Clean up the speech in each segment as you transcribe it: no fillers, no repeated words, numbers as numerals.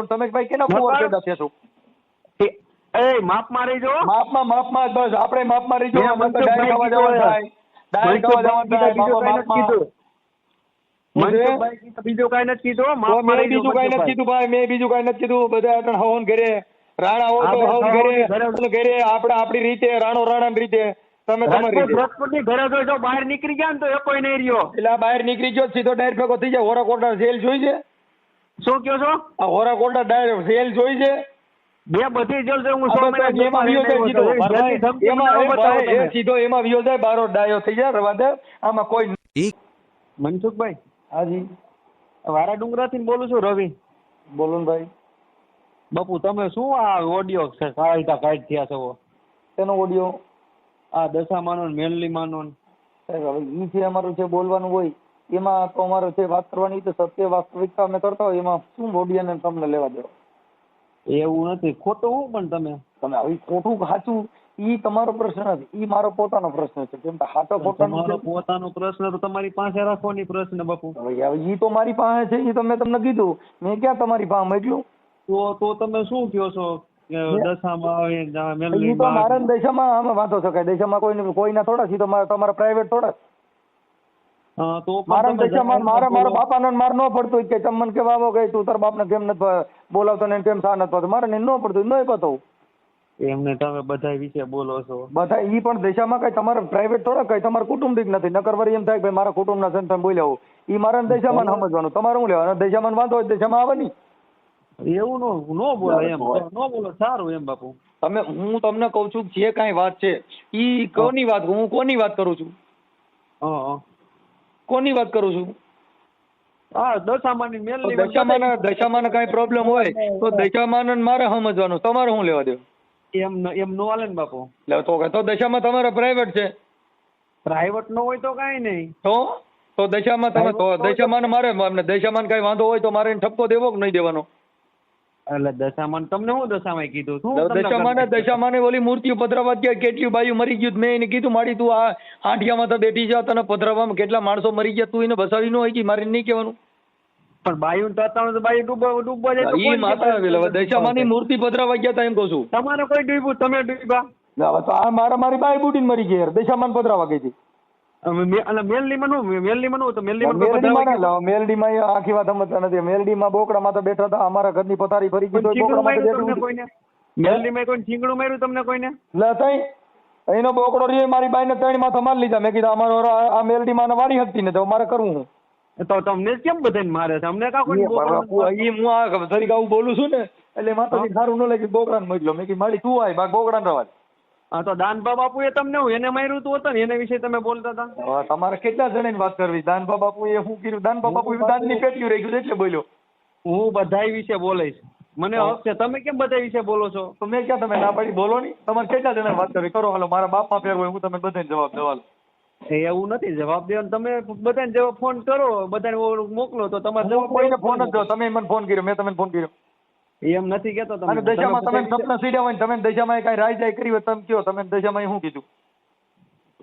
ને તમે ભાઈ કેના કુંવર પેદા થયા છો? એ માપમાં રહીજો. માપમાં બસ આપણે માપમાં રહીજો. ડાયરેક્ટ અવાજ આવવાનું થાય. ડાયરેક્ટ અવાજ આવવાનું થાય. બીજું કઈ નથી કીધું. મેં બીજું કઈ નથી કીધું ભાઈ, મેં બીજું કઈ નથી કીધું. બધા હવન ઘરે રાણા હોય તો હવન ઘરે આપણે આપણી રીતે, રાણો રાણાની રીતે, તમે તમારી રીતે. રાજકોટની ઘરે જો બહાર નીકળી ગયા ને તો એ કોઈ નહીં રહ્યો. એટલે બહાર નીકળી ગયો સીધો ડાયરેક્ટ ભેગો થઈ જાય. હોરાકોટના જેલ જોઈ છે? શું કહો છો? આ હોરાકોટના ડાયરેક્ટ જેલ જોઈ છે? બે બધી જેલ છે. હું એમાં સીધો એમાં વિયો જાય, બારો ડાયો થઈ જાય. રવા દે, આમાં કોઈ. મનસુખભાઈ. હાજી, વારા ડુંગરા થી બોલું છું. રવિ બોલો ને ભાઈ. બાપુ તમે શું આ ઓડિયો કાઢ થયા છો? તેનો ઓડિયો આ દશામાનો મેલડીમાનો ઈ છે અમારું જે બોલવાનું હોય એમાં તો અમારે જે વાત કરવાની તો સત્ય વાસ્તવિકતા અમે કરતા હોય એમાં શું ઓડિયાને તમને લેવા દેવા? એવું નથી. ખોટું હું પણ તમે આવી ખોટું સાચું ઈ તમારો પ્રશ્ન નથી, ઈ મારો પોતાનો પ્રશ્ન છે. કેમ કે સાચો પોતાનો પ્રશ્ન તો તમારી પાસે રાખવાની પ્રશ્ન બાપુ. ઈ તો મારી પાસે છે. ઈ તો મેં તમને કીધું. મેં ક્યાં તમારી પાસે મોકલ્યું? તો તમે શું કહો છો? મારા દશામાં આમાં વાંધો શકાય. દશામાં કોઈના થોડા છે. તો તમારા પ્રાઇવેટ થોડા. મારા દશામાં મારા બાપાને માર ન પડતું કે તમને કેવા આવો કે તું તારા બાપને કેમ નથી બોલાવતો ને કેમ સા નથી. મારે ન પડતું, નહીં બતાવું. એમને તમે બધા વિશે બોલો છો. બધા ઈ પણ દશામાં કઈ તમારા પ્રાઇવેટ થોડા કઈ તમારા કુટુંબિક નથી. નકર વળી એમ થાય કે મારા કુટુંબના છે તમે બોલ્યા. ઈ મારા દશામાં સમજવાનું. તમારે શું લેવાનું? દશામાં વાંધો હોય દશામાં આવે નહીં. એવું નો બોલો એમ. નો બોલો સારું એમ બાપુ. હું તમને કઉ છું જે કઈ વાત છે ઈ કોની વાત, હું કોની વાત કરું છું? કોની વાત કરું છું? હા, દશામાની મેલની. દશામાને કઈ પ્રોબ્લેમ હોય તો દશામાને મારે સમજવાનું. તમારે શું લેવા દેવું? એમ નો હાલે ને બાપુ. તો દશામાં તમારે પ્રાઇવેટ છે. પ્રાઇવેટ નો હોય તો કઈ નહીં. તો દશામાં તમે દશામાં મારે દશામાં કઈ વાંધો હોય તો મારે ઠપકો દેવો કે નહીં દેવાનો? એટલે દશામાન તમને શું દશામાં કીધું? દશામાને ઓલી મૂર્તિઓ પધરાવા ગયા. કેટલી બાયુ મરી ગયું. મેં એને કીધું માડી તું આ આંઠિયામાં તો બેઠી જા, તને પધરાવામાં કેટલા માણસો મરી ગયા, તું એને બસાવી ન હોય કે મારે નહીં કહેવાનું? પણ બાયુ તો બાયુ ડૂબવા જાય. ઈ માતા દશામાની મૂર્તિ પધરાવા ગયા હતા એમ કહું છું. તમારે કોઈ ડૂબ્યું? તમે ડૂબ્યા? તો આ મારી બાઈ બુટીને મરી ગઈ. દશામાન પધરાવા ગઈ હતી. મેલડીમાં આખી વાત સમજતા નથી. મેલડીમાં બોકડામાં તો બેઠા હતા. અમારા ઘરની પથારી ફરી ગઈ. મેલડીમાં કોઈ છીંગડું માર્યું તમને કોઈને? એનો બોકડો રહ્યો મારી બાઈ ને 3 માથા મારી લીધા. મેં કીધું અમારો આ મેલડીમાં વાળી હતી ને તો મારે કરવું હું. તો તમને કેમ બધાને મારે છે? અમને હું આ તરીકે આવું બોલું છું ને એટલે માતાજી સારું ન લાગ્યું. બોકડાને મોકલો. મેં કીધું મારી તું આય બોકડાને રવા. હા, તો દાનભા બાપુ એ તમને એને માર્યું તું હતું ને એના વિશે તમે બોલતા હતા. તમારે કેટલા જણાની વાત કરવી? દાનભા બાપુ એ શું કર્યું? દાનભા બાપુ દાનની પેટીયું રહી ગયું એટલે બોલ્યો. હું બધા વિશે બોલીશ. મને હક છે. તમે કેમ બધા વિશે બોલો છો? તો મેં ક્યાં તમે ના પાડી? બોલો નહીં. તમારે કેટલા જણા વાત કરવી કરો? હાલો મારા બાપમાં ફેર હોય હું તમે બધાને જવાબ દેવા. એવું નથી જવાબ દેવાનો. તમે બધાને જવાબ ફોન કરો, બધાને મોકલો તો તમારે જવાબ. કોઈને ફોન જ દો. તમે મને ફોન કર્યો, મેં તમને ફોન કર્યો. એમ નથી કેતો. તમે દશામાં તમે સપના સીડ્યા હોય તમે દશામાં કઈ રાય કરી હોય તમે કયો. તમે દશામાં શું કીધું?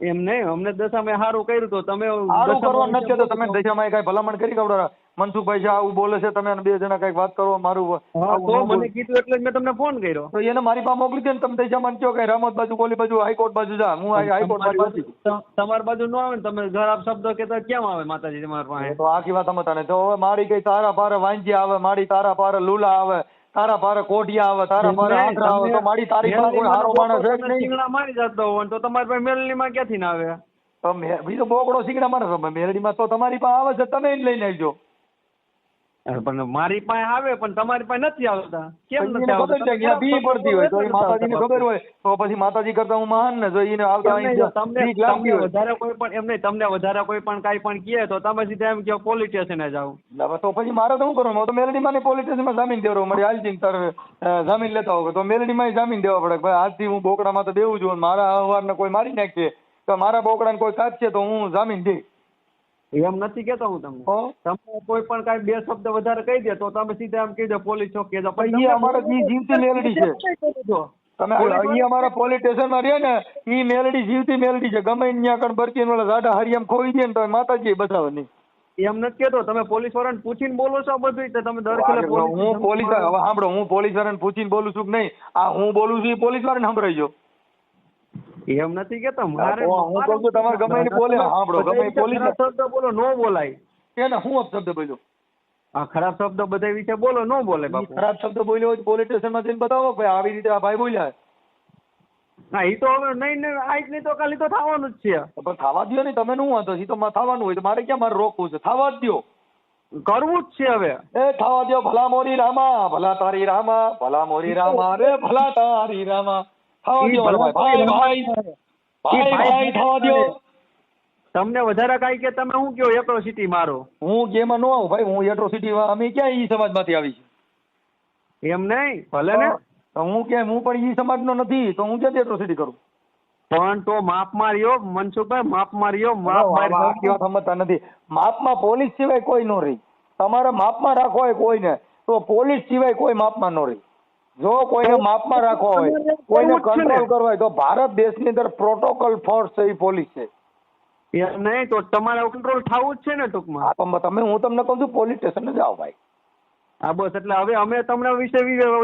એમ નહીં. અમને દશામાં સારું કર્યું તો તમે સારું કરવાનું નથી કહેતો. તમે દશામાં કઈ ભલામણ કરી કવડા મનસુખભાઈ છે આવું બોલે છે, તમે 2 જણા કઈક વાત કરો. મારું મને કીધું એટલે મેં તમને ફોન કર્યો. તો એને મારી પાસે મોકલી દે ને. તમે દશામાં કયો કઈ રામોદ બાજુ કોલી બાજુ હાઈકોર્ટ બાજુ જા. હું હાઈકોર્ટ બાજુ તમારી બાજુ ન આવે ને તમે ખરાબ શબ્દ કેતા કેમ આવે માતાજી તમારી પાસે? તો આખી વાત સમજતા ને. તો મારી કઈ તારા પારે વાંજી આવે, મારી તારા પારે લુલા આવે, તારા પારે કોઢિયા આવે, તારા પારે આંકડા આવે. તો મારી તારી પાસે કોઈ હારો માણસ છે નહીં? સિંગડા મારી જતો હોય તો તમારી પાસે મેલડીમાં ક્યાંથી ના આવે? તો બીજો બોકડો સિંગડા મારે મેલડીમાં તો તમારી પાસે આવે છે. તમે એને લઈને આવજો. પણ મારી પાસે આવે પણ તમારી પાસે નથી આવતા. કેમ નથી આવતા? બી પડતી હોય તો માતાજીને ખબર હોય તો પછી માતાજી કરતા હું મહાન ને જો એને આવતા વધારે કોઈ પણ એમ નહીં. તમને વધારે કોઈ પણ કાંઈ પણ કહે તો તમે સીધા એમ કહો પોલીસ સ્ટેશને જાવ. તો પછી મારે તો શું કરવાનું? તો મેલડીમાં પોલીસ સ્ટેશનમાં જામીન દેવો. મારી હાલજી તારે જામીન લેતા હોય તો મેલડીમાં જામીન દેવા પડે. ભાઈ આજથી હું બોકડામાં તો દેવું છું. મારા અહવારને કોઈ મારી નાખશે તો મારા બોકડાને કોઈ કાઢશે તો હું જામીન દે. એમ નથી કેતો હું તમને. તમે કોઈ પણ કાંઈ 2 શબ્દ વધારે કહી દે તો તમે સીધા એમ કહી દો પોલીસ ચોકી જાવ. અમારા જીવતી મેલડી છે. તમે અમારા પોલીસ સ્ટેશનમાં રહે ને ઈ મેલડી જીવતી મેલડી છે. ગમે ત્યાં કણ બરકી જાડા હરિયામ ખોઈ દે ને તો માતાજી બચાવે નહીં. એમ નથી કેતો, તમે પોલીસ વાળાને પૂછીને બોલો છો આ બધું? તો તમે દર ખેલે હું પોલીસ હવે સાંભળો, હું પોલીસ વાળાને પૂછીને બોલું છું કે નહીં? આ હું બોલું છું એ પોલીસ વાળાને સંભળાઈ ગયો. એમ નથી કેતો મારે. હું કહું છું તમારે ગમે એની બોલે સાંભળો, ગમે એ પોલીસ શબ્દ બોલો, નો બોલાય. કે ને હું અપશબ્દ બોલ્યો? આ ખરાબ શબ્દ બધા વિશે બોલો, નો બોલે બાપુ. ખરાબ શબ્દ બોલ્યો હોય પોલીસ સ્ટેશનમાં જઈને બતાવો ભાઈ આવી રીતે આ ભાઈ બોલ્યા. હા એ તો હવે નહીં આજ નહીં તો કાલે તો થવાનું જ છે. પણ થવા દો ને, તમે શું વાંધો છે? તો થવાનું હોય તો મારે ક્યાં મારે રોકવું છે? થવા જ દો, કરવું જ છે હવે. એ થવા દો. ભલા મોરી રામા, ભલા તારી રામા, ભલા મોરી રામા રે ભલા તારી રામા. થવા દો ભાઈ, ભાઈ ભાઈ થવા દો. તમને વધારે કાંઈ કે તમે શું કયો એટ્રોસિટી મારો? હું ગેમાં ન આવું ભાઈ, હું એટ્રોસિટી અમે ક્યાં ઈ સમાજમાંથી આવી છે? એમ નહીં, ભલે ને. હું ક્યાં, હું પણ ઈ સમાજનો નથી તો હું ક્યાંથી એટ્રોસિટી કરું? પણ તો માપ માર્યો મનસુખભાઈ, માપ માર્યો. સમજતા નથી. માપમાં પોલીસ સિવાય કોઈ નો રહી. તમારે માપમાં રાખવા હોય કોઈને તો પોલીસ સિવાય કોઈ માપમાં નો રહી. જો કોઈને માપમાં રાખવા હોય, કોઈને કંટ્રોલ કરવા હોય તો ભારત દેશની અંદર પ્રોટોકોલ ફોર્સ છે એ પોલીસ છે. એમ નહીં તો તમારે કંટ્રોલ થવું જ છે ને ટૂંકમાં. તમે હું તમને કહું છું પોલીસ સ્ટેશન જાઓ ભાઈ. હા બસ, એટલે હવે અમે તમને વિશે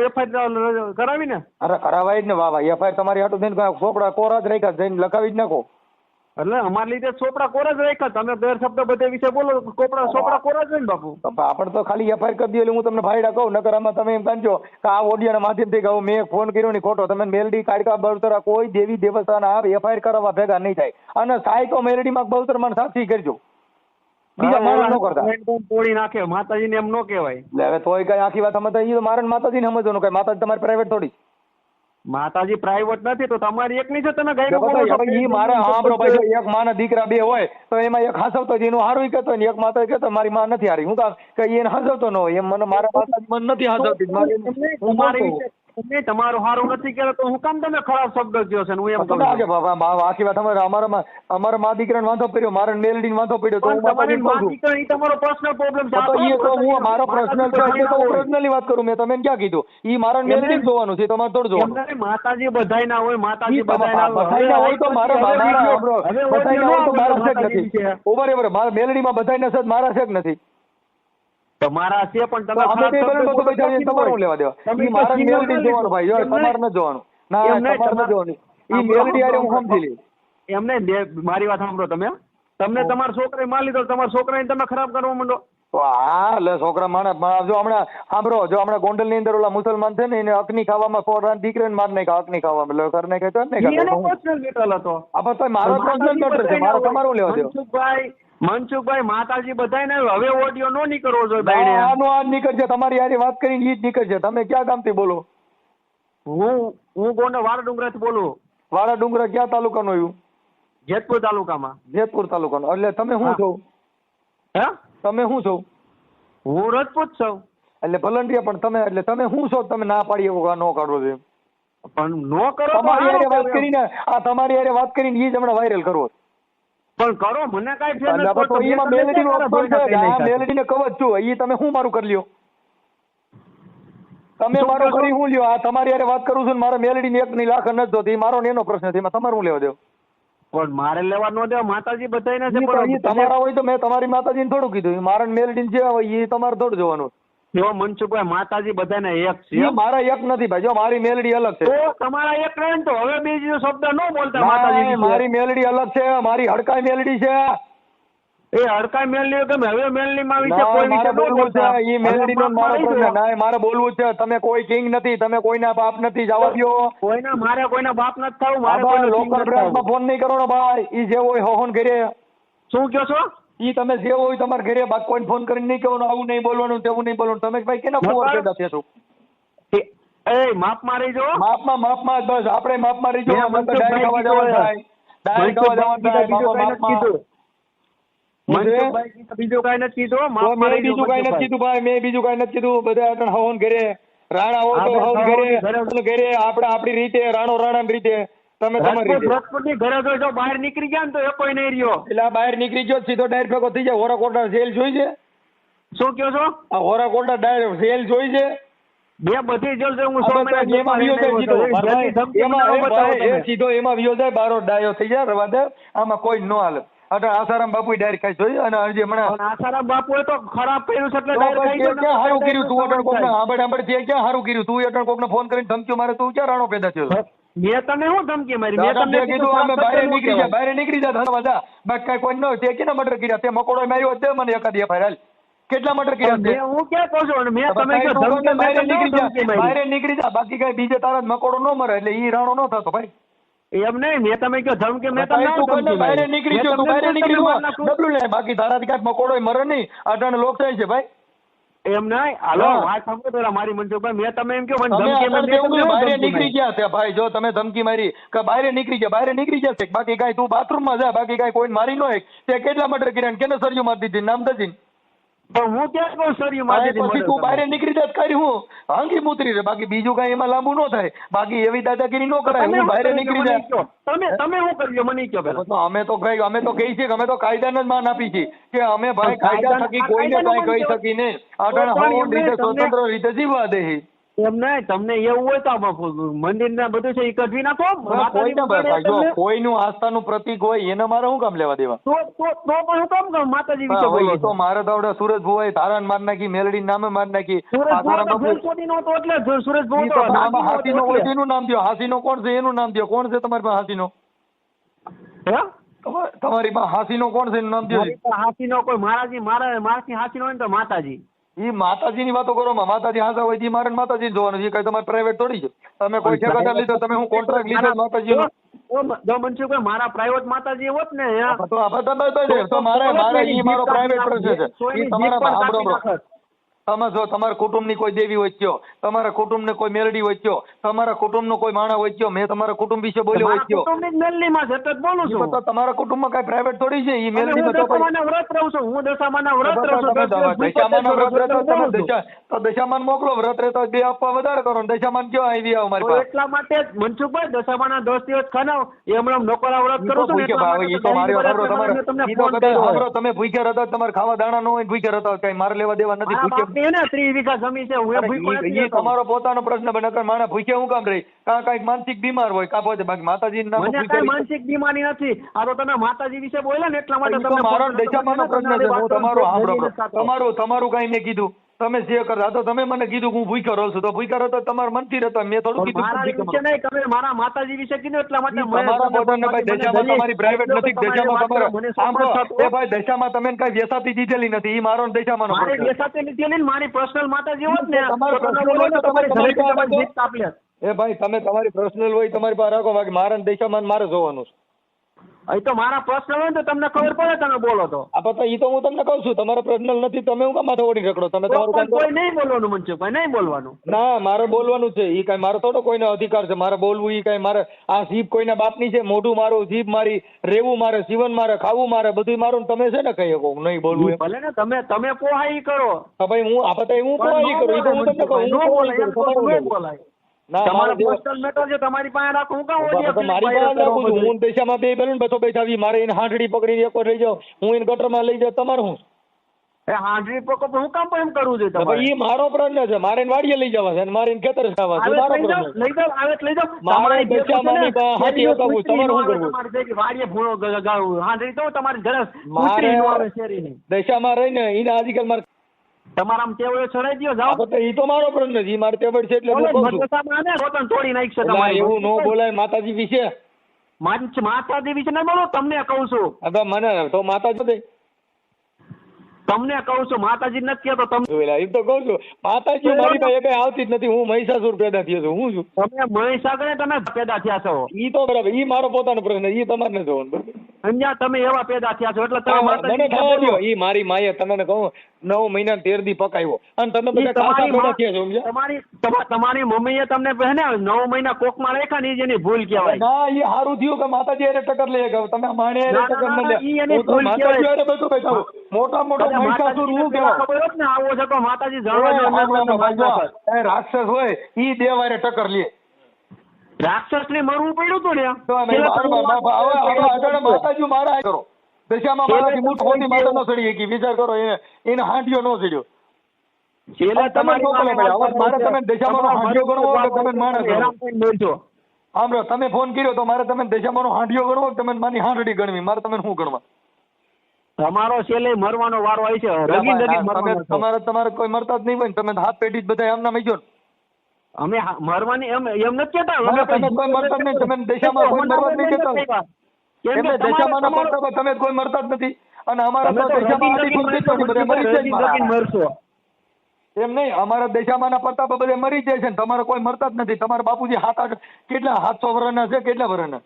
એફઆઈઆર કરાવી ને. અરે કરાવાય જ ને. વાહ ભાઈ, એફઆઈઆર તમારી હાટું થઈને છોકરા કોરા જ રાખ્યા, જઈને લખાવી જ નાખો. એટલે અમારા લીધે ચોપડા કોરા જ રાખ્યા. તમે બે શબ્દ બધે વિશે બોલો, ચોપડા કોરા જ હોય ને બાપુ. આપણે તો ખાલી એફઆઈઆર કરી દઈએ એટલે હું તમને ફાયદા કહું. નકર આમાં તમે એમ કાંચો કે આ ઓડિયોના માધ્યમથી કહું મેં ફોન કર્યો ને ખોટો. તમે મેલડી કાઢકા બળતરા કોઈ દેવી દેવતાના એફઆઈઆર કરાવવા ભેગા નહીં થાય. અને સાયકો મેલડીમાં બળતરમાં સાક્ષી કરજો, બીજા માણસ ન કરતા. તોડી નાખે માતાજીને એમ ન કહેવાય. હવે તોય કઈ આખી વાત સમજતા એ તો મારે માતાજીને સમજવાનું. કઈ માતાજી તમારી પ્રાઇવેટ થોડી? માતાજી પ્રાઇવેટ નથી તો તમારી એકની છે. તમે ગાય મારે સાંભળો ભાઈ, એક માના દીકરા બે હોય તો એમાં એક હાસવતો એનું હારું કહેતો ને એક માતા કહેતો મારી માં નથી હારી. હું કામ કઈ એને હાસવતો ન હોય એમ મને મારા માતાજી મને નથી હાસવતી. તમારું હારું નથી કહેતો તો હું કામ તમે ખરાબ શબ્દ કહો છો? હું એમ કહું આખી વાત અમારા મા દીકરાને વાંધો પડ્યો, મારા મેલડીને વાંધો પડ્યો તો હું માતાજી કહું છું. તમારો પર્સનલ પ્રોબ્લેમ છે. હું મારો પર્સનલ છે તો હું પર્સનલી વાત કરું. મેં તમે ક્યાં કીધું? ઈ મારા મેલડી જોવાનું છે, તમારે થોડું જોવાનું. માતાજી બધાય ના હોય, માતાજી બધાય હોય તો મારા બધાય હોય તો મારા શેક નથી. બરાબર, મારા મેલડીમાં બધાય ના છે, મારા શેક નથી. તમારા છે પણ તમે તમારું લેવા દેવા. ઈ મારા મેલડી જોવાનું ભાઈ, તમારે ન જોવાનું. ના તમારે ન જોવાનું. ઈ મેલડી આરે હું સમજી લઈશ. એમ નહીં, મારી વાત સાંભળો. તમને તમારા છોકરાએ માર લીધો, તમારા છોકરાને તમે ખરાબ કરવા માંડો. હા એટલે છોકરા માણસ જો હમણાં સાંભળો, જો હમણાં ગોંડલ ની અંદર ઓલા મુસલમાન છે ને એને અકની ખાવામાં પોતાના દીકરાને માર નાખ્યા. અકની ખાવામાં એટલે કરને કહેતો ને હતો. મારો પર્સનલ મેટર છે, મારે તમારું લેવા દેવું. મનસુખભાઈ માતાજી બધાય ને હવે ઓડિયો નો નીકળવો જોઈએ. આનો આજ નીકળશે, તમારી યારી વાત કરીને ઈ જ નીકળશે. તમે ક્યાં ગામથી બોલો? હું ગોંડલ વાળા ડુંગરા થી બોલું. વાળા ડુંગરા ક્યાં તાલુકાનું આવ્યું? જેતપુર તાલુકામાં. જેતપુર તાલુકાનું. એટલે તમે શું છો? હે તમે શું છો? હું રાજપૂત છું. એટલે ભલંડિયા. પણ તમે એટલે તમે શું છો? તમે ના પાડી એવું ન કાઢવો છે પણ નો કરો. તમારી યારે વાત કરીને આ તમારી યારે વાત કરીને ઈ જ હમણાં વાયરલ કરવો. પણ કરો, મને કાઈ ફેર નથી પડતો. એમાં મેલડીનો ઓપ્શન છે, આ મેલડીને કવચ છું. ઈ તમે શું મારું કરી લ્યો? તમે મારું કરી હું લ્યો? આ તમારી યારે વાત કરું છું ને મારે મેલડીની એકની લાખ નથી જોતી. મારો ને એનો પ્રશ્ન છે, એમાં તમારે હું લેવા દેવ? પણ મારે લેવા ન દેવા. માતાજી બધાને છે. પણ તમારા હોય તો મેં તમારી માતાજીને થોડું કીધું. મારા મેલડીને જે હોય એ તમારે થોડું જોવાનું. જો મનસુખભાઈ માતાજી બધાને એક છે. મારા એક નથી ભાઈ. જો મારી મેલડી અલગ છે. તો તમારા એક રહે તો હવે બીજો શબ્દ ન બોલતા. માતાજી મારી મેલડી અલગ છે, મારી હડકાઈ મેલડી છે. એ હડકાઈ મેલડી ગમે. હવે મેલડી માં વિશે કોઈ વિશે બોલવું છે. એ મેલડી નો મારો પ્રશ્ન ના. મારે બોલવું છે. તમે કોઈ કિંગ નથી, તમે કોઈના બાપ નથી. જવા દો. કોઈના મારે કોઈના બાપ નથી થવું. મારે લોકલ બ્રાન્ચમાં ફોન નહીં કરવાનો ભાઈ. ઈ જે હોય હોન ઘરે. શું કહો છો? ઈ તમે જે હોય તમારા ઘરે બાદ કોઈ ફોન કરીને નહીં કહેવાનું આવું નહીં બોલવાનું તેવું નહીં બોલવાનું. તમે ભાઈ કેના કુંવર પેદા થયા છો? એ માપ મારી જો. માપમાં બસ આપણે માપમાં રહી જો. ડાયરેક્ટ અવાજ જવાનું થાય. ડાયરેક્ટ અવાજ જવાનું થાય. બીજું કઈ નથી કીધું. બીજું કઈ નથી કીધું ભાઈ. મેં બીજું કઈ નથી કીધું. બધા હવન ઘરે રાણા હોય તો હવન ઘરે આપણે આપણી રીતે રાણો રાણા રીતે. તમે તમારી રાજકોટની ઘરે જો બહાર નીકળી ગયા ને તો એ કોઈ નહીં રહ્યો. એટલે બહાર નીકળી ગયો સીધો ડાયરેક્ટ ભેગો થઈ જાય. હોરાકોટા જેલ જોઈ છે? શું કહો છો? આ હોરાકોટા ડાયરેક્ટ જેલ જોઈ છે? બે બધી જેલ છે. હું સીધો એમાં વિયો જાય. બારો ડાયો થઈ જાય. રવા દે. આમાં કોઈ ન હાલે. અટણ આસારામ બાપુ ડાયરેક્ટ ખાઈ જોઈ અને હજી હમણાં પણ આસારામ બાપુએ તો ખરાબ કર્યું છે એટલે તો direct ભાઈ ખાઈ તે ક્યાં સારું કર્યું તું અટણ કોકને જાય. આંબડ આંબડ થી ક્યાં સારું કર્યું તું અટણ કોકને ફોન કરીને ધમકીઓ મારે તું ક્યાં રાણો પેદા થયો મેં તમને શું ધમકી મારી? મેં દાદા તમને તે કીધું અમે ખરાબ બહાર શબ્દ નીકળી ન જા બહાર નીકળી જા ધનવા જા બાકી કાંઈ કોઈ ન હોય તે કેના મર્ડર કર્યા તે મકોડો માર્યો તે મને એકાદી એફઆઈઆર હાલ કેટલા મર્ડર કર્યા તે મેં હું ક્યાં કહું છું? અને મેં તમે ભાઈ કીધું તું ધમકી, બહાર મેં તમને નીકળી ધમકી જા મારી. બહાર નીકળી જા બાકી કઈ બીજે તારા જ મકોડો ન મરે એટલે ઈ રાણો ન થતો ભાઈ એમ નહીં, મેં તમે કહ્યું ધમકી, મેં તમને તું ધમકી બહાર મારી. નીકળી મેં ગયો તું તમને બહાર નીકળી મારી નાખું. ડબલું લે બાકી તારાથી કાંઈ મકોડો મરે નહીં અટાણે લોક થાય છે ભાઈ એમ નહીં, હાલો હા. વાત સાંભળો પેલા મારી મનસુખભાઈ, મેં તમે એમ કહ્યું મને તમે ધમકી અટાણે મારી, મેં એવું તમને બહાર ધમકી નીકળી મારી. ગયા છે ભાઈ જો તમે ધમકી મારી કે બહાર નીકળી ગયા બહાર નીકળી જશે બાકી કાંઈ તું બાથરૂમમાં જા બાકી કાંઈ કોઈ મારી ન એક તે કેટલા મર્ડર કર્યા ને કેને સરિયું મારી દીધી નામ દજીને પણ હું ક્યાં કહું સરિયું મારી દીધી પછી મર્ડર તું બહાર તમે. નીકળી જાય કરી હું હાંગી મુતરી રે બાકી બીજું કાંઈ એમાં લાંબુ ન થાય બાકી એવી દાદાગીરી ન કરાય તમે હું શું બહાર કર્યું નીકળી મને જાય કહો. તમે શું કર્યું મને કહો પેલા. તો અમે તો કહી છીએ કે અમે તો કાયદાને જ માન આપી છીએ કે અમે ભાઈ કાયદા કાયદાને- થકી આ કોઈને કાયદાનો કાંઈ કહી માન શકી નહીં તો અટાણે પણ હવો એમને રીતે તમને- સ્વતંત્ર રીતે જીવવા દે એમ નહીં, તમને એવું હોય તો મંદિર ને બધું છે એ કઢવી નાખો. કોઈને માતાજી જો તમને- કોઈનું આસ્થાનું પ્રતીક હોય એને મારે શું કામ લેવા દેવા તો પણ હું કામ કહું માતાજી વિશે હા, બોલો એ તો મારે તો આવડે સુરજ ભુવાએ તારાને માર નાખી મેલડી નામે માર નાખી આસારામ બાપુ સુરજ ભગવાન ઈ તો નામ હાથીનો હોય તેનું નામ દ્યો હાથીનો કોણ છે એનું નામ દ્યો કોણ છે તમારી પાસે હાથીનો તમારી પાસે હાથીનો કોણ છે એનું નામ દ્યો હાથીનો કોઈ મારાથી હાથીનો હોય ને તો માતાજી. ઈ માતાજીની વાતો કરો માં માતાજી હાંસા હોય ઈ મારે માતાજી જોવાનું છે કઈ તમારે પ્રાઇવેટ થોડી છે તમે કોઈ ઠેકેદાર લીધો તમે હું કોન્ટ્રાક્ટ લીધો માતાજીનો જો મનસુખભાઈ મારા પ્રાઇવેટ માતાજી હોત ને તો આ બધા તો મારે ઈ મારો પ્રાઇવેટ પ્રશ્ન છે ઈ તમારા સાંભળો તમે જો તમારા કુટુંબની કોઈ દેવી હોય કયો તમારા કુટુંબને કોઈ મેલડી હોય કયો તમારા કુટુંબનો કોઈ માણસ હોય કયો મેં તમારા કુટુંબ વિશે બોલ્યો હોય કયો મેલડીમાં છે એટલે જ બોલું છું. તો તમારા કુટુંબમાં કઈ પ્રાઇવેટ થોડી છે ઈ મેલડીમાં તો દશામાના વ્રત રહું છું, હું દશામાના વ્રત રહું છું. દશામાના વ્રત રહેતો તમે દશામાન મોકલો વ્રત રહેતો બે આપવા વધારે કરો ને દશામાન કયો આવી આવો મારી તો પાસે એટલા માટે જ મનસુખભાઈ દશામાના 10 દિવસ ખાનાવ એ હમણાં નોકરા વ્રત કરું છું ને એટલા માટે ઈ તો મારી તો તમારે મેં તમને ઈ તો ફોન કદાચ કર્યો. સાંભળો તમે ભૂખ્યા હતા તમારે ખાવા દાણા ન હોય ને ભૂખ્યા હતા કઈ મારે લેવા દેવા નથી મારા ભૂખ્યા બાપની હે ને 30 વીઘા જમીન છે, હું એ ભૂખ્યો નથી ઈ રહેતો. તમારો પોતાનો પ્રશ્ન બને કે માણસ ભૂખ્યા હું કામ રહી કાંઈક માનસિક બીમાર હોય કાં પોતે બાકી માતાજીનું નામ મને કઈ ભૂખ્યા માનસિક બીમારી નથી. આ તો તમે માતાજી વિશે બોલ્યા ને એટલા માટે ઈ તો તમને મારો ફોન કર્યો. દશામાનો પ્રશ્ન છે હું તમારું કઈ મેં કીધું તમે જે કરતા તો તમે મને કીધું હું ભૂખ્યો રહું છું તો ભૂખ્યા રહો તો તમારા મનથી રહેતો મેં થોડું કીધું મારા વિશે નહીં, તમે મારા માતાજી વિશે કીધું એટલા માટે તમારા પોતાને ભાઈ દશામાં તમારી પ્રાઇવેટ નથી દશામાં તમારે સાંભળો એ ભાઈ દશામાં તમે કઈ વેસાતી દીધેલી નથી ઈ મારો ને દશામાંનો મારી પ્રશ્ન છે. બેસાતી લીધી નહીં, મારી પર્સનલ માતાજી હોત ને તમારો તો તમે personal બોલો તો તમારી તમારી ઘરેથી પાસે તમારી જીત કાપી લેત. એ ભાઈ તમે તમારી પર્સનલ હોય તમારી પાસે રાખો બાકી મારા ને દશામાં મારે જોવાનું છે અહીં તો મારા પર્સનલ હોય ને તો તમને ખબર પડે તમે બોલો તો. આ પછી ઈ તો હું તમને કહું છું તમારો પર્સનલ નથી તમે હું કામ માથે ઓડી રખડો તમે તમારું કામ કરો. કોઈ નહીં બોલવાનું મનસુખભાઈ, નહીં બોલવાનું. ના મારે બોલવાનું છે ઈ કઈ મારો થોડો કોઈનો અધિકાર છે મારે બોલવું ઈ કઈ મારે આ જીભ કોઈના બાપની છે મોઢું મારું જીભ મારી રહેવું મારે જીવન મારે ખાવું મારે બધું મારું ને તમે છે ને કઈ શકો નહીં બોલવું એમ ભલે ને તમે પોહાઈ કરી તો ભાઈ હું આ પછી હું પોઈ કરું ઈ તો હું તમને કહું હું પોઈ કરું તમારું ન નહીં. બોલાય. ના તમારો મારે દેવા- પર્સનલ મેટર છે તમારી પાસે રાખો, હું કામ ઓડિયા તો મારી ફિલ્મ પાસે રાખું છું બધું. હું દેશામાં બે બેલું બસો બેઠાવી મારે એને હાંડડી પકડીને એક વાર લઈ જાઉં હું એને ગટરમાં લઈ જાઉં તમારું શું એ હાંડરી પકો હું કામ પણ એમ કરવું જોઈએ તો તમારે? ભાઈ ઈ મારો પ્રશ્ન છે મારે એને વાડીએ લઈ જવા છે અને મારે એને ખેતર ખાવા છે આવે મારો લઈ જાઓ, પ્રશ્ન છે. લઈ જાઓ, આવે લઈ જાઓ. મારે તમારી ભેગું છે ને, દશામાની પાસે હાથી શેરીનું હકાવવું, કૂતરી તમારે નો શું આવે, કરવું? તમારી ભેગી વાડીએ ભૂણો ગાવું. હાંડરી તો તમારી ઘરે મારે કૂતરી નો આવે શેરીની. દશામાં રહીને એને આજકાલ મારે તમારા આમ ટેવડે ચડાઈ દ્યો, જાઓ. આ તો ઈ તો મારો પ્રશ્ન છે ઈ મારે તેવડ છે એટલે હું બોલો, કહું છું મધ્યસામાં આને રોટન તોડી નાખશે એટલે તમારી. એવું ન બોલાય માતાજી વિશે માતાજી વિશે ન બોલો, તમને કહું છું. હવે મને તો માતાજી નથી તમને કહું છું, માતાજી નથી કહેતો તમને. જોયેલા એમ તો કહું છું માતાજી મારી પાસે કઈ આવતી જ નથી હું મહિષાસુર પેદા થયો છું હું છું તમે મહીસાગરે તમે પેદા થયા છો. ઈ તો બરાબર ઈ મારો પોતાનો પ્રશ્ન ઈ તમારે નથી જોવાનું બરાબર સમજ્યા? તમે એવા પેદા થયા છો એટલે તમે માતાજી મને વિશે થવા બોલો. દો ઈ મારી માએ તમને કહું 9 મહિના 13 દી પકાવ્યો અને તમે ઈ બધા કાસા તમારી પેદા થયા છો સમજ્યા તમારી મમ્મીએ તમને હે ને 9 મહિના કોકમાં રાખ્યા ને ઈ જ એની ભૂલ કહેવાય. ના ઈ સારું થયું કે માતાજી હારે ટક્કર લઈ ગયા તમે માણે હારે ના, ટક્કર ના, ન ના, ઈ લે એની હું તો ભૂલ માતાજી કહેવાય. હારે બધું બેઠા છું. મોટા કદાચ મહિષાસુર માતાજીને હું પેલા કહેવાય ખબર હોત ને આવો છે તો માતાજી જાણવા દો, એમને તમને મારતા હોત. એ રાક્ષસ હોય ઈ દેવ હારે ટક્કર લે રાક્ષસને મરવું પડ્યું હતું ને. તો અમે હવે આગળ માતાજી મારા કરો દશામાં મારાથી મૂઠ ખોટી માતા ન સડી ગઈ વિચાર કરો એને હાંડિયો ન સડ્યો છેલ્લે તમે તમારી મોકલો ભાઈ. હવે મારે તમે દશામાનો હાંડિયો ગણવો કે તમે માણસ ગણવો? હેરાન થઈને બોલજો. સાંભળો તમે ફોન કર્યો તો મારે તમે દશામાનો હાંડિયો ગણવો કે તમે મારી હાંડડી ગણવી મારે તમે શું ગણવા તમારો છેલ્લે મરવાનો વારો આવી છે. રગીન રગીન મરવાનો છો. તમારે કોઈ મરતા જ નહીં હોય ને તમે હાથ પેઢી જ બધા એમના મઈ ગયો ને. અમે મરવાની એમ નથી કહેતા. તમે કોઈ મરતા જ નહીં. તમે દેશામાં કોઈ મરવા જ નહીં કહેતા. એમને દેશામાં પડતા તમે કોઈ મરતા જ નથી અને અમારા તો દેશામાં આદિ ખુરશી તો બધા મરી જાય છે. મરશો એમ નહીં, અમારા દેશામાં પડતા બધા મરી જાય છે ને તમારે કોઈ મરતા જ નથી. તમારા બાપુજી 700 વર્ષના છે, કેટલા વર્ષના?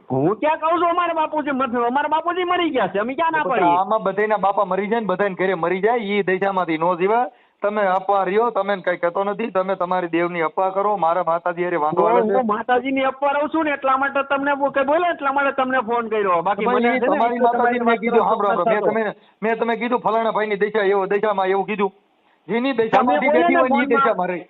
હું ક્યાં કહું છું અમારા બાપુજી મરી ગયા છે. અમે ક્યાં ના પડી? આમાં બધાના બાપા મરી જાય ને બધાને ઘરે મરી જાય. ઈ દેશામાંથી નો જીવા. તમે અપવા રહ્યો, તમે કઈ કહેતો નથી. તમે તમારી દેવની અપવા કરો. મારા માતાજી અરે વાંધો આવે છે. હું માતાજીની અપવા રહું છું ને એટલા માટે તમને કઈ બોલે એટલા માટે તમને ફોન કર્યો. બાકી તમારી માતાજીને મેં કીધું સાંભળો, મેં તમે કીધું ફલાણા ભાઈની દશા એવો દશામાં એવું કીધું. જેની દશામાંથી બેઠી હોય એ દશામાં રહી.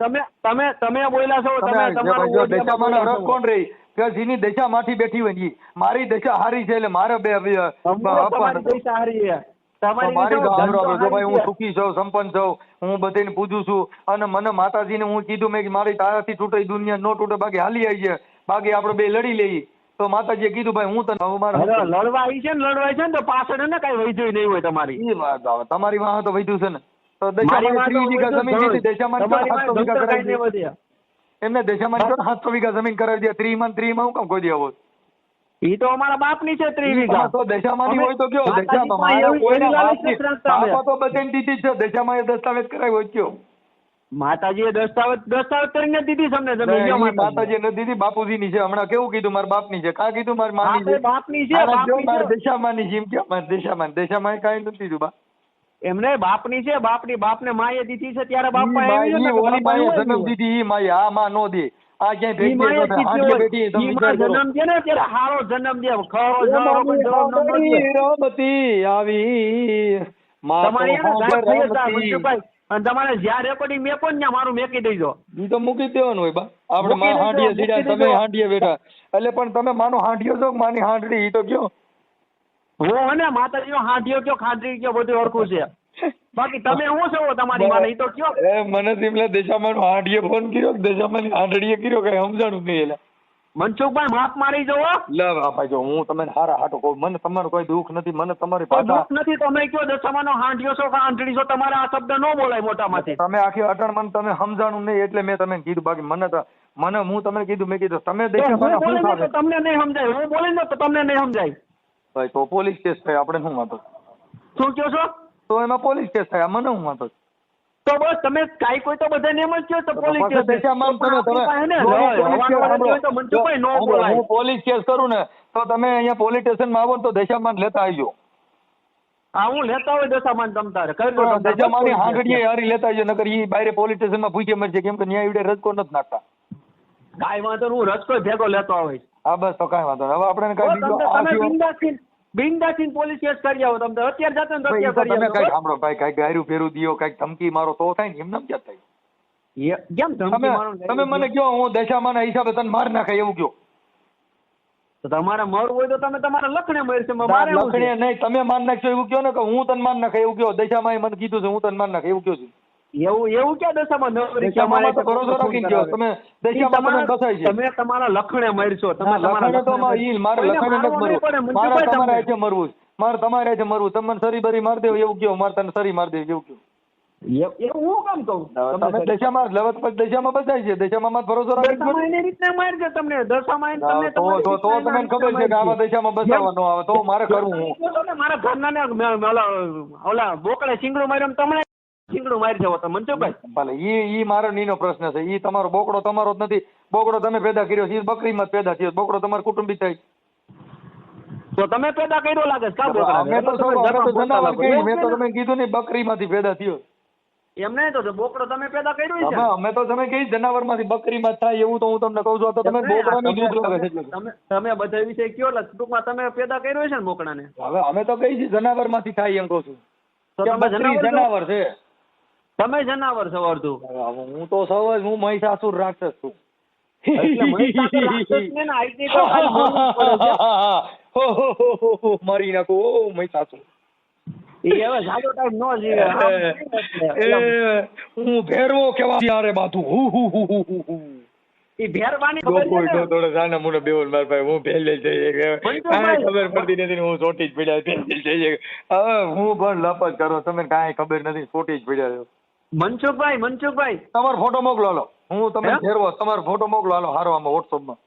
તમે બોલ્યા છો. તમે તમારું દશામાં રસ કોણ રહી કે જેની દશામાંથી બેઠી હોય ને મારી દશા હારી છે એટલે મારે દશા હારી છે. ભાઈ હું સુખી છું, સંપન્ન છું, હું બધાને પૂજું છું અને મને માતાજીને હું કીધું મેં મારી તારાથી તૂટે દુનિયા નો તૂટે, બાકી હાલી આવી છે, બાકી આપણે બે લડી લઈએ. તો માતાજીએ કીધું ભાઈ હું તને લડવા આવી છે ને તો પાછળ ને કઈ વૈધ્યું નહીં હોય તમારી. તમારી વાહ તો વૈધું છે ને. તો દશામાં 3 વીઘા જમીન દીધી. દશામાં 700 વીઘા કરાવી દે. એમને દશામાં 700 વીઘા જમીન કરાવી દે. 3 માં હું કામ કોઈ દે આવો? ઈ તો અમારા બાપની છે 3 વીઘા. તો દશામાંની હોય તો કયો? દશામાં મારા કોઈના બાપની બાપા તો બધાને દીધી છે. દશામાં એ દસ્તાવેજ કરાવ્યો કયો? માતાજીએ દસ્તાવેજ કરીને દીધી છે અમને જમીન. માતાજીએ નથી દીધી, બાપુજીની છે. હમણાં કેવું કીધું મારા બાપની છે? કાં કીધું મારી માની છે? બાપની છે. મારા દશામાંની છે એમ કે? મારા દશામાં કાંઈ નથી દીધું બા. એમને બાપની છે. બાપને માએ દીધી છે ત્યારે બાપા જન્મ દીધી ઈ માએ. આ માં નો દે. આ ક્યાંય બેઠી જન્મ દે ને ત્યારે હારો જન્મ દે. રમતી આવી તમારે જ્યાં રેકોર્ડિંગ મેકો ને મારું મેકી દેજો. ઈ તો મૂકી દેવાનું હોય બા. આપડે માં હાંડીએ સીડા, તમે હાંડીએ બેઠા એટલે પણ તમે માનો હાંડીઓ છો માની હાંડડી ઈ તો કયો? હું ને માતાજી નો હાંડીઓ કયો, ખાંડરી કયો, બધું ઓળખું છે. બાકી તમે શું છો તમારી માને ઈ તો કયો? મને સિમલા દેશામાં હાંડીએ ફોન કર્યો, દેશામાં હાંડડીએ કર્યો, કઈ સમજાણું નહીં. એટલે મનસુખભાઈ માફ મારી જવો. લે ભાઈ જો હું તમને હારા હાટો કહું, મને તમારું કોઈ દુઃખ નથી. મને તમારી દુઃખ નથી. તમે કયો દશામાનો હાંડિયો છો કે હાંડડી છો, તમારે આ શબ્દ ન બોલાય મોટામાંથી. તમે આખી અટણ મને તમે સમજાણું નહીં એટલે મેં તમને કીધું. બાકી મને હું તમને કીધું, મેં કીધું તમે તમને નહીં સમજાય. હું બોલી દઉં તો તમને નહીં સમજાય. ભાઈ તો પોલીસ કેસ થાય. આપણે શું વાંધો? શું કહો છો? તો એમાં પોલીસ કેસ થાય. મને શું વાંધો? તો બસ તમે કાઈ કોઈ તો બધાને એમ જ કહો તો પોલીસ કેસ. હું પોલીસ કેસ કરું ને તો તમે અહીંયા પોલીસ સ્ટેશનમાં આવો ને તો દશામાન લેતા આવજો. હા હું લેતા હોય દશામાન તમ તારે દશામાની હાંડડીએ હારી લેતા આવજો. નકર ઈ બારે પોલીસ સ્ટેશનમાં પૂછે મરશે કેમ કે ન્યાય એવડે રજકો નથી નાખતા. કાંઈ વાંધો હું રજકો ભેગો લેતો આવે. હા બસ તો કાંઈ વાંધો. હવે આપણે કઈ બિંદાસીન પોલીસ કેસ કરી આવો. તમે અત્યારે જાતે ને અત્યારે કરી આવો. કઈ સાંભળો ભાઈ, કઈ ગાયરું ફેરું દિયો, કઈક ધમકી મારો તો થાય ને. એમને ક્યાં થાય? કેમ ધમકી મારો? તમે મને કહો હું દશામાના હિસાબે તને માર નાખાય એવું કહો. તો તમારે મરવું હોય તો તમે તમારા લખણે મરશે. મારે લખણે નહીં, તમે માર નાખશો એવું કહો ને કે હું તને માર નાખાય એવું કહો. દશામાં મને કીધું છે હું તને માર નાખાય એવું કહો છું. એવું ક્યાં દશામાં દશામાં તો ભરોસો રાખીને કહો. તમે દશામાં મને બસાય છે. તમે તમારા લખણે મરશો. તમે લખણે તો મારે લખણે નથી મરવું. મારે તમારે છે મરવું. મારે તમારે છે મરવું. તમે મને સરી બરી માર દેવ એવું કહો. મારે તને સરી માર દેવ એવું કહો. એવું હું કામ કહું? તમે દશામાં લવત પછી દશામાં બસાય છે. દશામાં ભરોસો રાખીને એની રીતના મારજો તમને. દશામાં તમને તો તમને ખબર છે કે આવા દશામાં બસાવવાનો આવે તો મારે કરવું. હું મારા ઘરના ઓલા બોકડે સિંગડું માર્યો તમને સિંગડું મારી જવો તો મનસુખભાઈ. ભલે ઈ મારો નીનો પ્રશ્ન છે. ઈ તમારો બોકડો તમારો જ નથી. બોકડો તમે પેદા કર્યો છે. બકરીમાં જ પેદા થયો. બોકડો તમારો કુટુંબી થાય. તો તમે પેદા કર્યો લાગે છે. અમે તો જનાવર કહી. મેં તો તમે કીધું ને બકરીમાંથી પેદા થયો. એમ નહીં તો બોકડો તમે પેદા કર્યો છે. અમે તો તમે કઈ જનાવરમાંથી બકરીમાં થાય એવું તો હું તમને કહું છું. તો તમે બોકડાની દૂધ લાગે છે. તમે બધા વિશે કયો ટૂંકમાં તમે પેદા કર્યો છે ને બોકડાને. હવે અમે તો કઈ છે જનાવરમાંથી થાય એમ કહું છું. જનાવર છે. તમે જનાવર છો અડધું. હું તો સૌ હું મહિષાસુર રાક્ષસ છું. મારી નાખું મહિષાસુર. હું ભેરવો કેવા બાતું. ઈ ભેરવાની ખબર છે ને? થોડો સાના મુનો બેવલ માર ભાઈ હું પહેલે જઈએ મનસુખભાઈ. કાંઈ ખબર પડતી નથી ને હું ચોટી જ પડ્યા પહેલે જઈએ હવે હું પણ લપત કરો તમે કાંઈ ખબર નથી ચોટી જ પડ્યા છો. મનસુખભાઈ તમારો ફોટો મોકલો હાલો હું તમને હે? ફેરવો તમારો ફોટો મોકલો હાલો હારો આમાં વોટ્સઅપમાં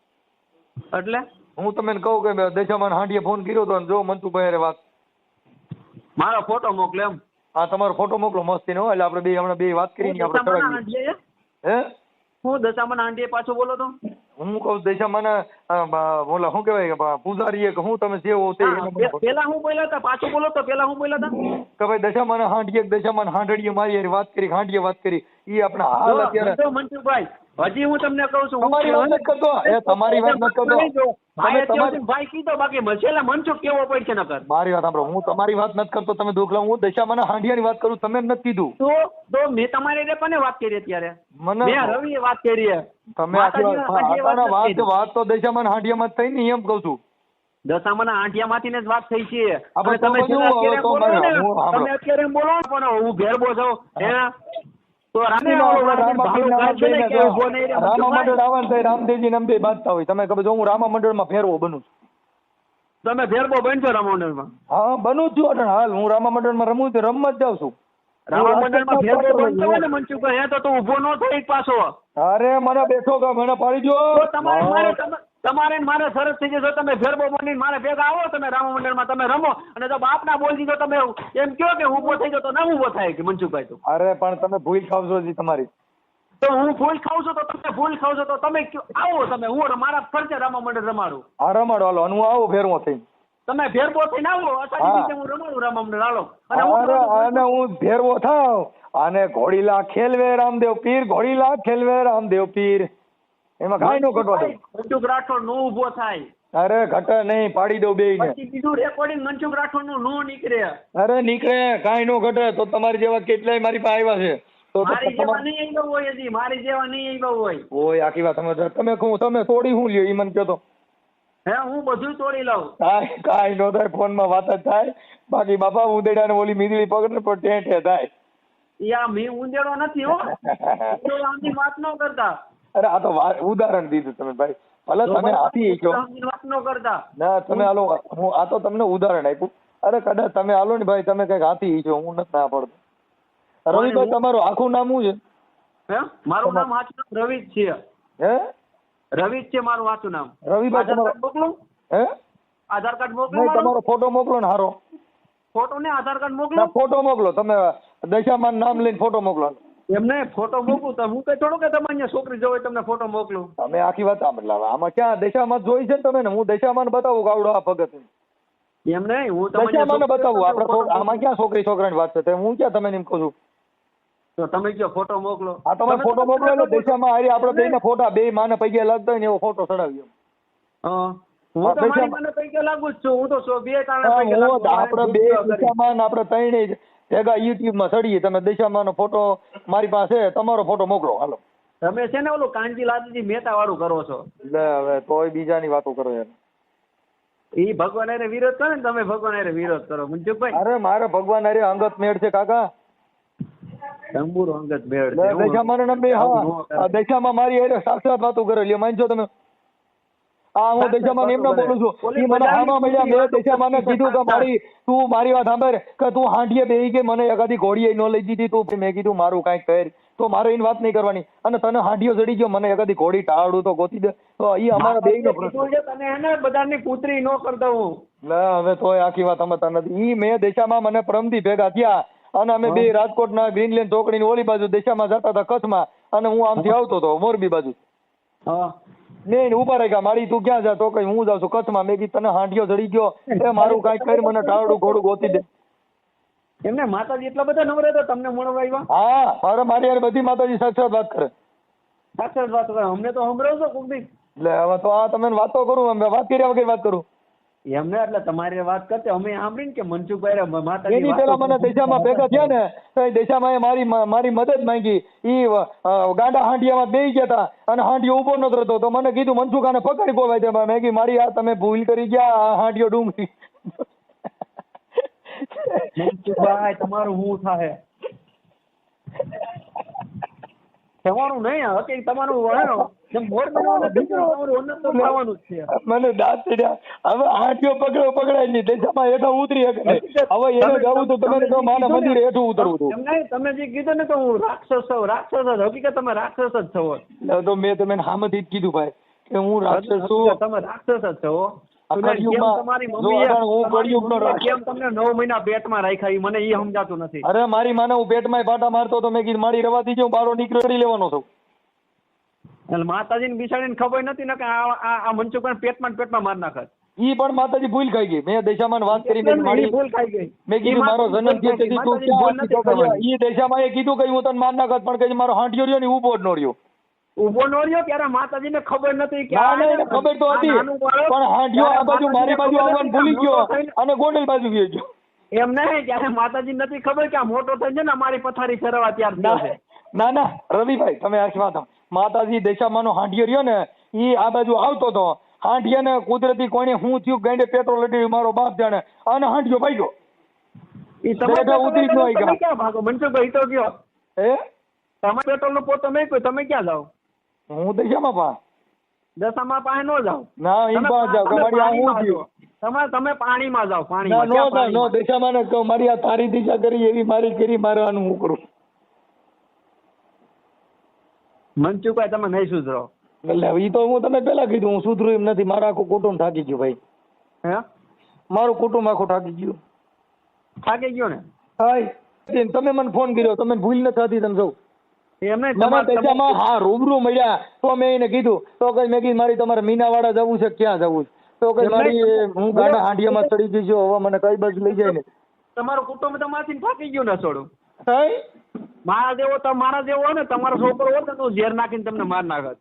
એટલે હું તમને કહું કે દશામાન હાંડીએ ફોન કર્યો હતો ને જો મનસુખભાઈ હારે વાત મારો ફોટો મોકલે એમ? હા તમારો ફોટો મોકલો મસ્તી નો એટલે આપણે બે હમણાં બે વાત કરીને આપણે દશામાના ચડાવીએ. હાંડીએ? હે હું દશામાના હાંડીએ પાછો બોલો તો? હું કહું દશામાન ઓલા શું કહેવાય પૂજારીએ કે હું તમે જેવો તે હા, પેલા હું બોલ્યા હતા પાછું બોલો તો પેલા હું બોલ્યા હતા? કે ભાઈ દશામાન હાંડીએ દશામાન હાંડડીએ મારી હારે વાત કરી હાંડીએ વાત કરી ઈ આપણે હાલ અત્યારે જો મનસુખભાઈ હજી હું તમને કહું છું તમારી વાત નથી કરતો એ તમારી વાત નથી કરતો ભાઈ તમે તમારી ભાઈ કીધો બાકી છેલ્લે મનસુખ કેવો પડશે નકર મારી વાત સાંભળો હું તમારી વાત નથી કરતો તમે દુઃખ લાવો હું દશામાન હાંડિયાની વાત કરું તમે નથી કીધું તો મેં તમારી રે કોને વાત કરી અત્યારે? મને મેં રવિએ વાત કરી છે. તમે આખી માતાજીના હાંડીએ વાત નથી. વાત તો દશામાન હાંડિયામાં જ થઈ ને એમ કહું છું દશામાના હાંડિયામાંથી જ વાત થઈ છે. આપણે અને તમે તો છેલ્લે બધું અત્યારે હવે તો બોલો ને, હું તમે અત્યારે એમ બોલો ને પણ હું ભેરબો છું હે તો રામે રામા મંડળ આવવાનું થાય રામદેવજી ને અંબે બાંધતા હોય તમે ખબર જો હું રામા મંડળમાં ફેરવો બનું છું. તમે ભેરબો બનશો રામમંડળમાં? હા બનું જ છું અટણ હાલ હું રામા મંડળમાં રમું છું રમવા જ જાઉં છું. રામમંડળમાં ભેરબો બનતો હોય ને મનસુખભાઈ હે તો ઊભો ન થઈ પાછો. અરે મને બેઠો કે મને પાડી દો તો તમારે મારે સરસ થઈ જશે. તમે ભેરબો બનીને મારે ભેગા આવો તમે રામમંડળમાં તમે રમો અને જો બાપના બોલ દીધો તમે એમ કહો કે ઊભો થઈ જાવ તો ના ઊભો થાય કે મનસુખભાઈ તો. અરે પણ તમે ભૂલ ખાવશો જી તમારી તો હું ફૂલ ખાઉં છું તો તમે ફૂલ ખાવ છો તો તમે આવો તમે હું મારા ખર્ચે રામમંડળ રમાડું. હા રમાડો હાલો અને હું આવું ફેરવો થઈ તમે ભેરબો થઈને આવો અષાઢી બીજે હું રમાડું રામમંડળ હાલો. અને હું ભેરવો થાવ અને ઘોડીલા ખેલવે રામદેવ પીર ઘોડીલા ખેલવે રામદેવ પીર એમાં કાંઈ નો ઘટવા દઉં. મનસુખ રાઠોડ નો ઊભો થાય. અરે ઘટે નહીં પાડી દઉં બે ને. પછી બીજું રેકોર્ડિંગ મનસુખ રાઠોડ નું નો નીકળે. અરે નીકળે કાંઈ નો ઘટે તો તમારી જેવા કેટલાય મારી પાસે આવ્યા છે તો મારી જેવા નહીં આવ્યા હોય હજી મારી જેવા નહીં આવ્યા હોય. ઓય આખી વાત તમે તોડી હું લ્યો ઈ મને કહો તો. હે હું બધું તોડી લઉં. કાંઈ નો થાય ફોનમાં વાત જ થાય બાકી બાપા ઉદેડા ને ઓલી મીંદડી પકડે પણ ટેટે થાય. યા મેં ઉંદેડો નથી હો તો આમની વાત ન કરતા. અરે આ તો ઉદાહરણ દીધું તમે ભાઈ ભલે તમે આપી છો વાત ન કરતા ના તમે હાલો હું આ તો તમને ઉદાહરણ આપ્યું. અરે કદાચ તમે હાલો ને ભાઈ તમે કઈક હાથી છો હું નથી ના પડતો. રવિભાઈ તમારું આખું નામ શું છે? હે મારું નામ સાચું નામ રવિ જ છે. હે રવિ જ છે મારું સાચું નામ. રવિભાઈ તમારો મોકલું હે આધાર કાર્ડ મોકલું તમારો ફોટો મોકલો ને હારો ફોટો ને આધાર કાર્ડ મોકલો. ફોટો મોકલો તમે દશામાન નામ લઈને ફોટો મોકલો. એમને ફોટો મોકલું તો હું કઈ થોડું કે તમારે અહીંયા છોકરી જોવે તમને ફોટો મોકલું. તમે આખી વાત મતલબ આમાં ક્યાં દશામાન જોઈ છે ને તમે ને હું દશામાન બતાવું ગાવડો આ ભગત એમ નહીં હું દશામાન બતાવું આપણે આમાં ક્યાં છોકરી છોકરાની વાત છે હું ક્યાં તમે એમ કહું છું. તો તમે કયો ફોટો મોકલો. આ તમે ફોટો મોકલો એટલે દશામાં હારી આપણે બેયના ફોટા બે માને પૈકી લાગતા હોય ને એવો ફોટો ચડાવ્યો. હું તો મારી મને પૈકી લાગુ જ છું હું તો બે તાણે પૈકી લાગુ. આપણે બે દશામાન આપણે ત્રણેય ભેગા યુટ્યુબ માં ચડીએ તમે દશામાન નો ફોટો મારી પાસે તમારો ફોટો મોકલો હાલો. તમે છે ને ઓલું કાનજી લાલજી મહેતા વાળું કરો છો. લે હવે તોય બીજાની વાતો કરો યાર. ઈ ભગવાન હારે વિરોધ કરે ને તમે ભગવાન હારે વિરોધ કરો મનસુખભાઈ. અરે મારે ભગવાન હારે અંગત મેળ છે કાકા. તંબુરો અંગત મેળ છે. દશામાન ને બે હા દશામાં મારી હારે સાક્ષાત વાતો કરેલી માનજો તમે. હા હું દશામાન એમ ના બોલું છું ઈ મને હામાં મળ્યા મેં દશામાને કીધું કે મારી તું મારી વાત સાંભળ કે તું હાંડીએ બેહી કે મને એકાદી ઘોડીએ ન લઈ દીધી તું મેં કીધું મારું કાંઈક કર તો મારે એની વાત નહીં કરવાની અને તને હાંડીઓ ચડી ગયો મને એકાદી ઘોડી ટાળું તો ગોતી દે તો ઈ અમારા બેયનો પ્રશ્ન છે. તને એને બધાની પુત્રી નો કર દઉં. લે હવે તોય આખી વાત સમજતા નથી. ઈ મેં દશામાં મને પરમદી ભેગા થયા અને અમે બે રાજકોટના ગ્રીનલેન્ડ ચોકડીની ઓલી બાજુ દશામાં જતા હતા કચ્છમાં અને હું આમથી આવતો હતો મોરબી બાજુ. મેં ઉભા રહી ગયા મારી તું ક્યાં જા તો કઈ હું જાઉં છું કચ્છમાં. મેં કીધું તને હાંડીઓ ચડી ગયો એ મારું કાંઈક કરી મને ટાળું ઘોડું ગોતી દે. એમને માતાજી એટલા બધા નવરે તો તમને મળવા આવ્યા. હા મારે મારી યાર બધી માતાજી સાક્ષાત વાત કરે. સાક્ષાત વાત કરે અમને તો સંભળાવશો કોક દી. એટલે હવે તો આ તમે વાતો કરું અમે વાત કર્યા વગર વાત કરું. એમને એટલે તમારી વાત કરતે અમે સાંભળીને કે મનસુખભાઈ માતાજી એની પેલા મને દશામાં ભેગા થયા ને તો દશામાં મારી મદદ માંગી. ઈ ગાંડા હાંડિયામાં બેસી ગયા હતા અને હાંડિયો ઉભો નતો રહેતો તો મને કીધું મનસુખાને પકડી બોલાય દે. મેં કીધું મારી આ તમે ભૂલ કરી ગયા આ હાંડિયો ડુંગળી. મનસુખભાઈ તમારું શું થાય તમારું નહીં હતી તમારું જેમ મોર બનાવવાનો છે, તમારું ઓનર તો થવાનું જ છે. મને દાંત ચડ્યા. હવે આંટીઓ પકડાય નહીં, દેશામાં હેઠા ઉતરી શકે નહીં. હવે એને જવું તો તમે કહો માના મંદિરે હેઠું ઉતરવું હતું. એમ નહીં, તમે જે કીધું ને કે હું રાક્ષસ છું, રાક્ષસ જ. હકીકત તમે રાક્ષસ જ છો. તો મેં તમે સામેથી જ કીધું ભાઈ કે હું રાક્ષસ છું. તમે રાક્ષસ જ છો. તમારી મમ્મીએ કેમ તમને 9 મહિના પેટમાં રાખ્યા મને એ સમજાતું નથી. અરે મારી માને હું પેટમાં પાટા મારતો તો મેં કીધું મારી રવા દીજો, બારો નીકળી લેવાનો છું. એટલે માતાજીને બિચારીને ખબર નથી ને કે આ મનસુખભાઈ પેટમાં માર નાખે. ઈ પણ માતાજી ભૂલ ખાઈ ગઈ. મેં દેશામાં વાત કરી, મેં ભૂલ ખાઈ ગઈ. મેં કીધું મારો જન્મ થયો તેથી તું ક્યાં ઈ દેશામાં એ કીધું કે હું તને માર નાખત, પણ કે મારો હાંડિયો રહ્યો ને ઉભો જ નો રહ્યો. ઉભો નો રહ્યો ત્યારે માતાજીને ખબર નથી કે ખબર તો હતી, પણ હાંડિયો આ બાજુ મારી બાજુ આવવાનું ભૂલી ગયો અને ગોંડલ બાજુ ગયો ગયો. એમ નહીં, ત્યારે માતાજી નથી ખબર કે આ મોટો થઈ છે ને અમારી પથારી ફેરવા ત્યાર છે. ના રવિભાઈ તમે આખી વાત માતાજી દેશામાંનો હાંડિયો રહ્યો ને ઈ આ બાજુ આવતો હતો. હાંડિયાને કુદરતી કોઈને હું થયું ગાંડે પેટ્રોલ લડી મારો બાપ જાણે અને હાંડિયો ભાગ્યો. ઈ તમે ઉતરી જ ન ગયા. ક્યાં ભાગો મનસુખભાઈ તો ગયો હે તમે પેટ્રોલ નો પોતો નહીં કોઈ, તમે ક્યાં જાઓ? હું દશામાં પા દશામાં પાસે નો જાઓ. ના ઈ પાસે જાવ તમારી આ હું થયું તમે પાણીમાં જાઓ. પાણીમાં નો દશામાં ને કહો મારી આ તારી દિશા કરી એવી મારી કરી મારવાનું હું કરું. મનસુખભાઈ તમે નહીં સુધરો. એટલે ઈ તો હું તમે પેલા કીધું હું સુધરું એમ નથી. મારા આખું કુટુંબ થાકી ગયું ભાઈ. હે મારું કુટુંબ આખું થાકી ગયું. થાકી ગયો ને? હાય તમે મને ફોન કર્યો, તમે ભૂલ નથી થતી તમે સૌ. એમને તમારા હા રૂબરૂ મળ્યા તો મેં એને કીધું તો કઈ મેં કીધું મારી તમારે મીનાવાડા જવું છે, ક્યાં જવું છે? તો કઈ મારી હું ગાડા હાંડિયામાં ચડી ગઈ છું, હવે મને કઈ બાજુ લઈ જાય ને. તમારું કુટુંબ તમારાથી થાકી ગયું ને છોડું. હાય મારા જેવો હોય ને તમારો છોકરો હોત ને તો ઝેર નાખીને તમને માર નાખત.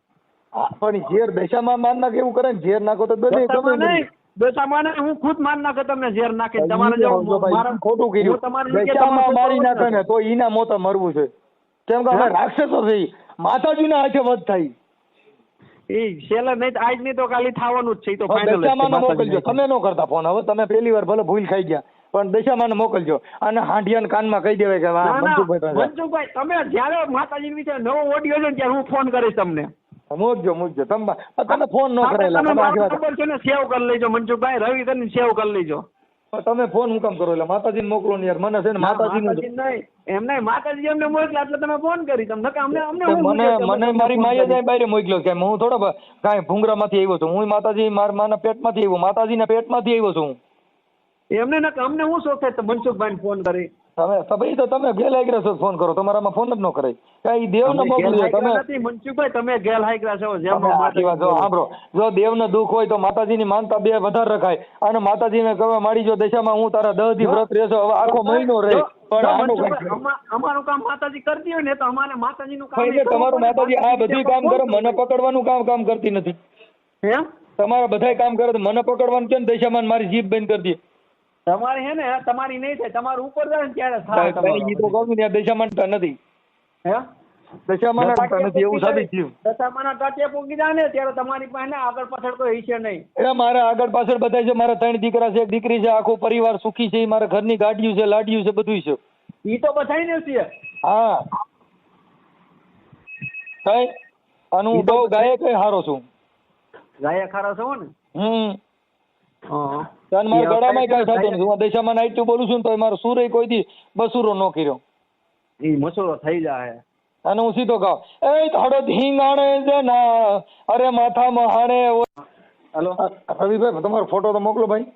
પણ ઝેર દશામાં માર નાખે એવું કરે ને, ઝેર નાખો તો બધે દશામાં નહીં, હું ખુદ માર નાખે તમને ઝેર નાખીને. તમારે જેવો ખોટું કર્યું. દશામાં મારી નાખે ને તો ઈના મોતે મરવું છે. કેમ કે અમે રાક્ષસો છે, માતાજીના હાથે વધ થાય. એ શેલર નહીં આજ નહીં તો કાલે થવાનું જ છે. તો દશામાં મોકલજો. તમે નો કરતા ફોન. હવે તમે પહેલી વાર ભલે ભૂલ ખાઈ ગયા પણ દશામાં મોકલજો અને હાંડિયાના કાનમાં કહી દેવાય કે મનસુખભાઈ તમે જયારે માતાજી વિશે નવો ઓડિયો છે ત્યારે હું ફોન કરીશ તમને. મૂકજો તમે ફોન નો કરેલા. ખબર છે ને, સેવ કરી લેજો મનસુખભાઈ. રવિ કરીને સેવ કરી લેજો. તમે ફોન હું કામ કરો? એટલે માતાજીને મોકલો ને યાર. મને છે ને માતાજી નહીં એમ નહીં, માતાજી અમને મોકલ્યા એટલે તમે ફોન કરી. તમને મને મારી માએ જાય બહાર મોકલ્યો કે હું થોડા કાંઈ ભૂંગરામાંથી આવ્યો છું. હું માતાજી મારા માના પેટમાંથી આવ્યો, માતાજીના પેટમાંથી આવ્યો છું. એમને ના અમને હું શોખ થાય મનસુખભાઈ ફોન કરી. તમે ગેલ હાઈગ્રા છો, ફોન કરો. તમારામાં ફોન જ ન કરે. કઈ દેવને મોકલ્યો તમે? મનસુખભાઈ તમે ગેલ હાઈગ્રા છો. સાંભળો, જો દેવને દુઃખ હોય તો માતાજીની માનતા બે વધારે રખાય અને માતાજીને કહેવા માંડી જો દશામાં હું તારા 10 દી વ્રત રહેશો, હવે આખો મહિનો રહે. પણ અમારું કામ માતાજી કરતી હોય ને તો અમારે માતાજીનું કામ. તમારું માતાજી આ બધું કામ કરે, મને પકડવાનું કામ કરતી નથી. એમ તમારા બધા કામ કરે તો મને પકડવાનું કેમ? દશામાં મારી જીભ બંધ કરી દે. તમારે હે ને તમારી નહીં થાય, તમારું ઉપર જાય ને ત્યારે થાય. ઈ તો કહું ને દશામાં નથી. હે દશામાં નથી એવું સાબિત થયું. દશામાં ટચે પૂગી જાય ને ત્યારે તમારી પાસે આગળ પાછળ કોઈ હશે નહીં. એ મારા આગળ પાછળ બધા છે. મારા 3 દીકરા છે, 1 દીકરી છે, આખો પરિવાર સુખી છે. મારા ઘરની ગાડીઓ છે, લાડીઓ છે, બધું છે. ઈ તો બધાય ને છે. હા કઈ અને હું બહુ ગાયક હારો છું. ગાયક હારો છો ને? હા મારા ગળામાં કઈ થતું નથી. હું દશામાં નાઈટ બોલું છું ને તો મારો સુર કોઈ દી બસુરો ન કર્યો. ઈ મસૂરો થઈ જાય અને હું સીધો ગાવ એ થોડો ધીંગાણે જના અરે માથા મહાણે. હેલો રવિભાઈ તમારો ફોટો તો મોકલો ભાઈ.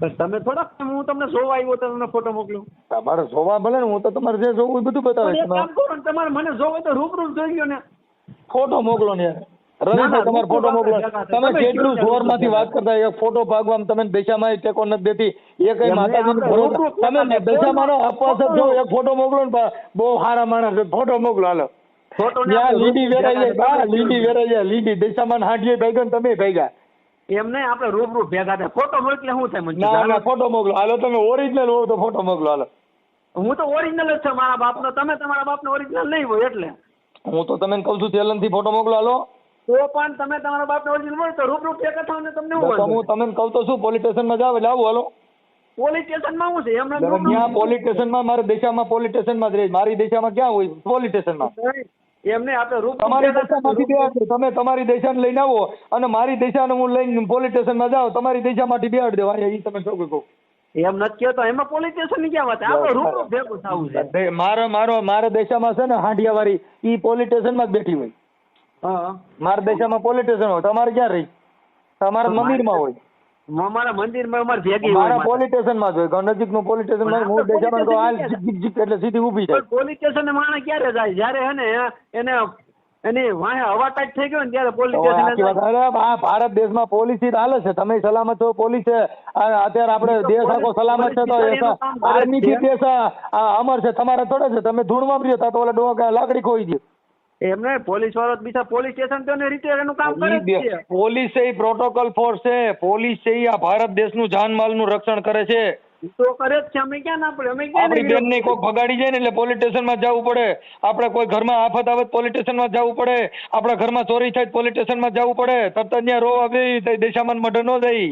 તમે થોડાક હું તમને જોવા આવ્યો તો તમને ફોટો મોકલું. તમારે જોવા ભલે ને, હું તો તમારે જે જોવું બધું બતાવે. કામ કરો ને, તમારે મને જોવે તો રૂબરૂ જોઈ ગયો ને. ફોટો મોકલો ને યાર. રવિભાઈ તમારો ફોટો મોકલો. તમે કેટલું જોર માંથી વાત કરતા, એક ફોટો ભાગવા તમે દશામાં ટેકો નથી દેતી. એ કઈ માતાજી તમે દશામાં અપવાસ જો એક ફોટો મોકલો ને, બહુ સારા માણસ ફોટો મોકલો. હાલો લીંડી વેરાઈ જાય, લીંડી વેરાઈ જાય. લીંડી દશામાં હાંડીએ ભાગ્યો ને તમે ભાગ્યા. એમ નહીં, આપણે રૂબરૂ ભેગા થાય. ફોટો મોકલે શું થાય? ના ફોટો મોકલો. હાલો તમે ઓરિજિનલ હો તો ફોટો મોકલો. હાલો હું તો ઓરિજિનલ જ છું મારા બાપનો. તમે તમારા બાપનો ઓરિજિનલ નહીં હોય એટલે હું તો તમને કહું છું ચેલન થી ફોટો મોકલો. હાલો તો પણ તમે તમારા બાપનો ઓરિજિનલ હોય તો રૂબરૂ ભેગા થાવ ને. તમને હું તમને કહું તો શું પોલીસ સ્ટેશનમાં જાવ એટલે આવું. હાલો પોલીસ સ્ટેશનમાં શું છે? ત્યાં પોલીસ સ્ટેશનમાં મારે દેશામાં પોલીસ સ્ટેશનમાં જ રહે. મારી દેશામાં ક્યાં હોય પોલીસ સ્ટેશનમાં? એમને આપણે રૂપ તમારી દિશામાંથી બેહાડ દો. તમે તમારી દિશાને લઈને આવો અને મારી દિશાને હું લઈને પોલીસ સ્ટેશનમાં જાઉં, તમારી દિશામાંથી બેહાડ દો. એ તમે શું કહો? એમ નથી કહેતો, એમાં પોલીસ સ્ટેશન ની ક્યાં વાત છે? આપણે રૂબરૂ ભેગું થવું છે. મારા દેશામાં છે ને હાંડિયા વાળી ઈ પોલીસ સ્ટેશનમાં જ બેઠી હોય. હા, મારા દેશામાં પોલીસ સ્ટેશન હોય, તમારે ક્યાં રહી? તમારા મંદિરમાં હોય. અમારા મંદિરમાં અમારે ભેગી હોય મારા માતા. પોલીસ સ્ટેશનમાં જ હોય, નજીકનું પોલીસ સ્ટેશન માં. હું દેશામાં તો હાલ જીક જીક જીક એટલે સીધી ઊભી થાય. પણ પોલીસ સ્ટેશન માણસ ક્યારે જાય? જ્યારે હે ને એને એની વાહે હવા ટાઈટ થઈ ગયો ને ત્યારે પોલીસ તો આખી સ્ટેશન. વાત, અરે આ ભારત દેશમાં પોલીસ જ હાલે છે. તમે સલામત છો, પોલીસ છે. અત્યારે આપણે દેશ આખો સલામત છે તો આર્મી થી દેશ અમર છે. તમારા થોડે છે. તમે ધૂળ વાપર્યો તા તો ઓલા ડોકા લાકડી ખોઈ દે. એમને પોલીસ વાળો બીજા પોલીસ સ્ટેશન તો ને રીતે એનું કામ કરે જ છે. પોલીસ છે એ પ્રોટોકોલ ફોર્સ છે. પોલીસ છે એ આ ભારત દેશનું જાનમાલનું રક્ષણ કરે છે. ઈ તો કરે જ છે. અમે ક્યાં ના પડે? અમે ક્યાં આપણી બેન ને કોઈ ભગાડી જાય ને એટલે પોલીસ સ્ટેશનમાં જવું પડે. આપણે કોઈ ઘરમાં આફત આવે પોલીસ સ્ટેશનમાં જવું પડે. આપણા ઘરમાં ચોરી થાય પોલીસ સ્ટેશનમાં જવું પડે. તરત ત્યાં રોવા આવી દેશામાં મઢ ન જાય.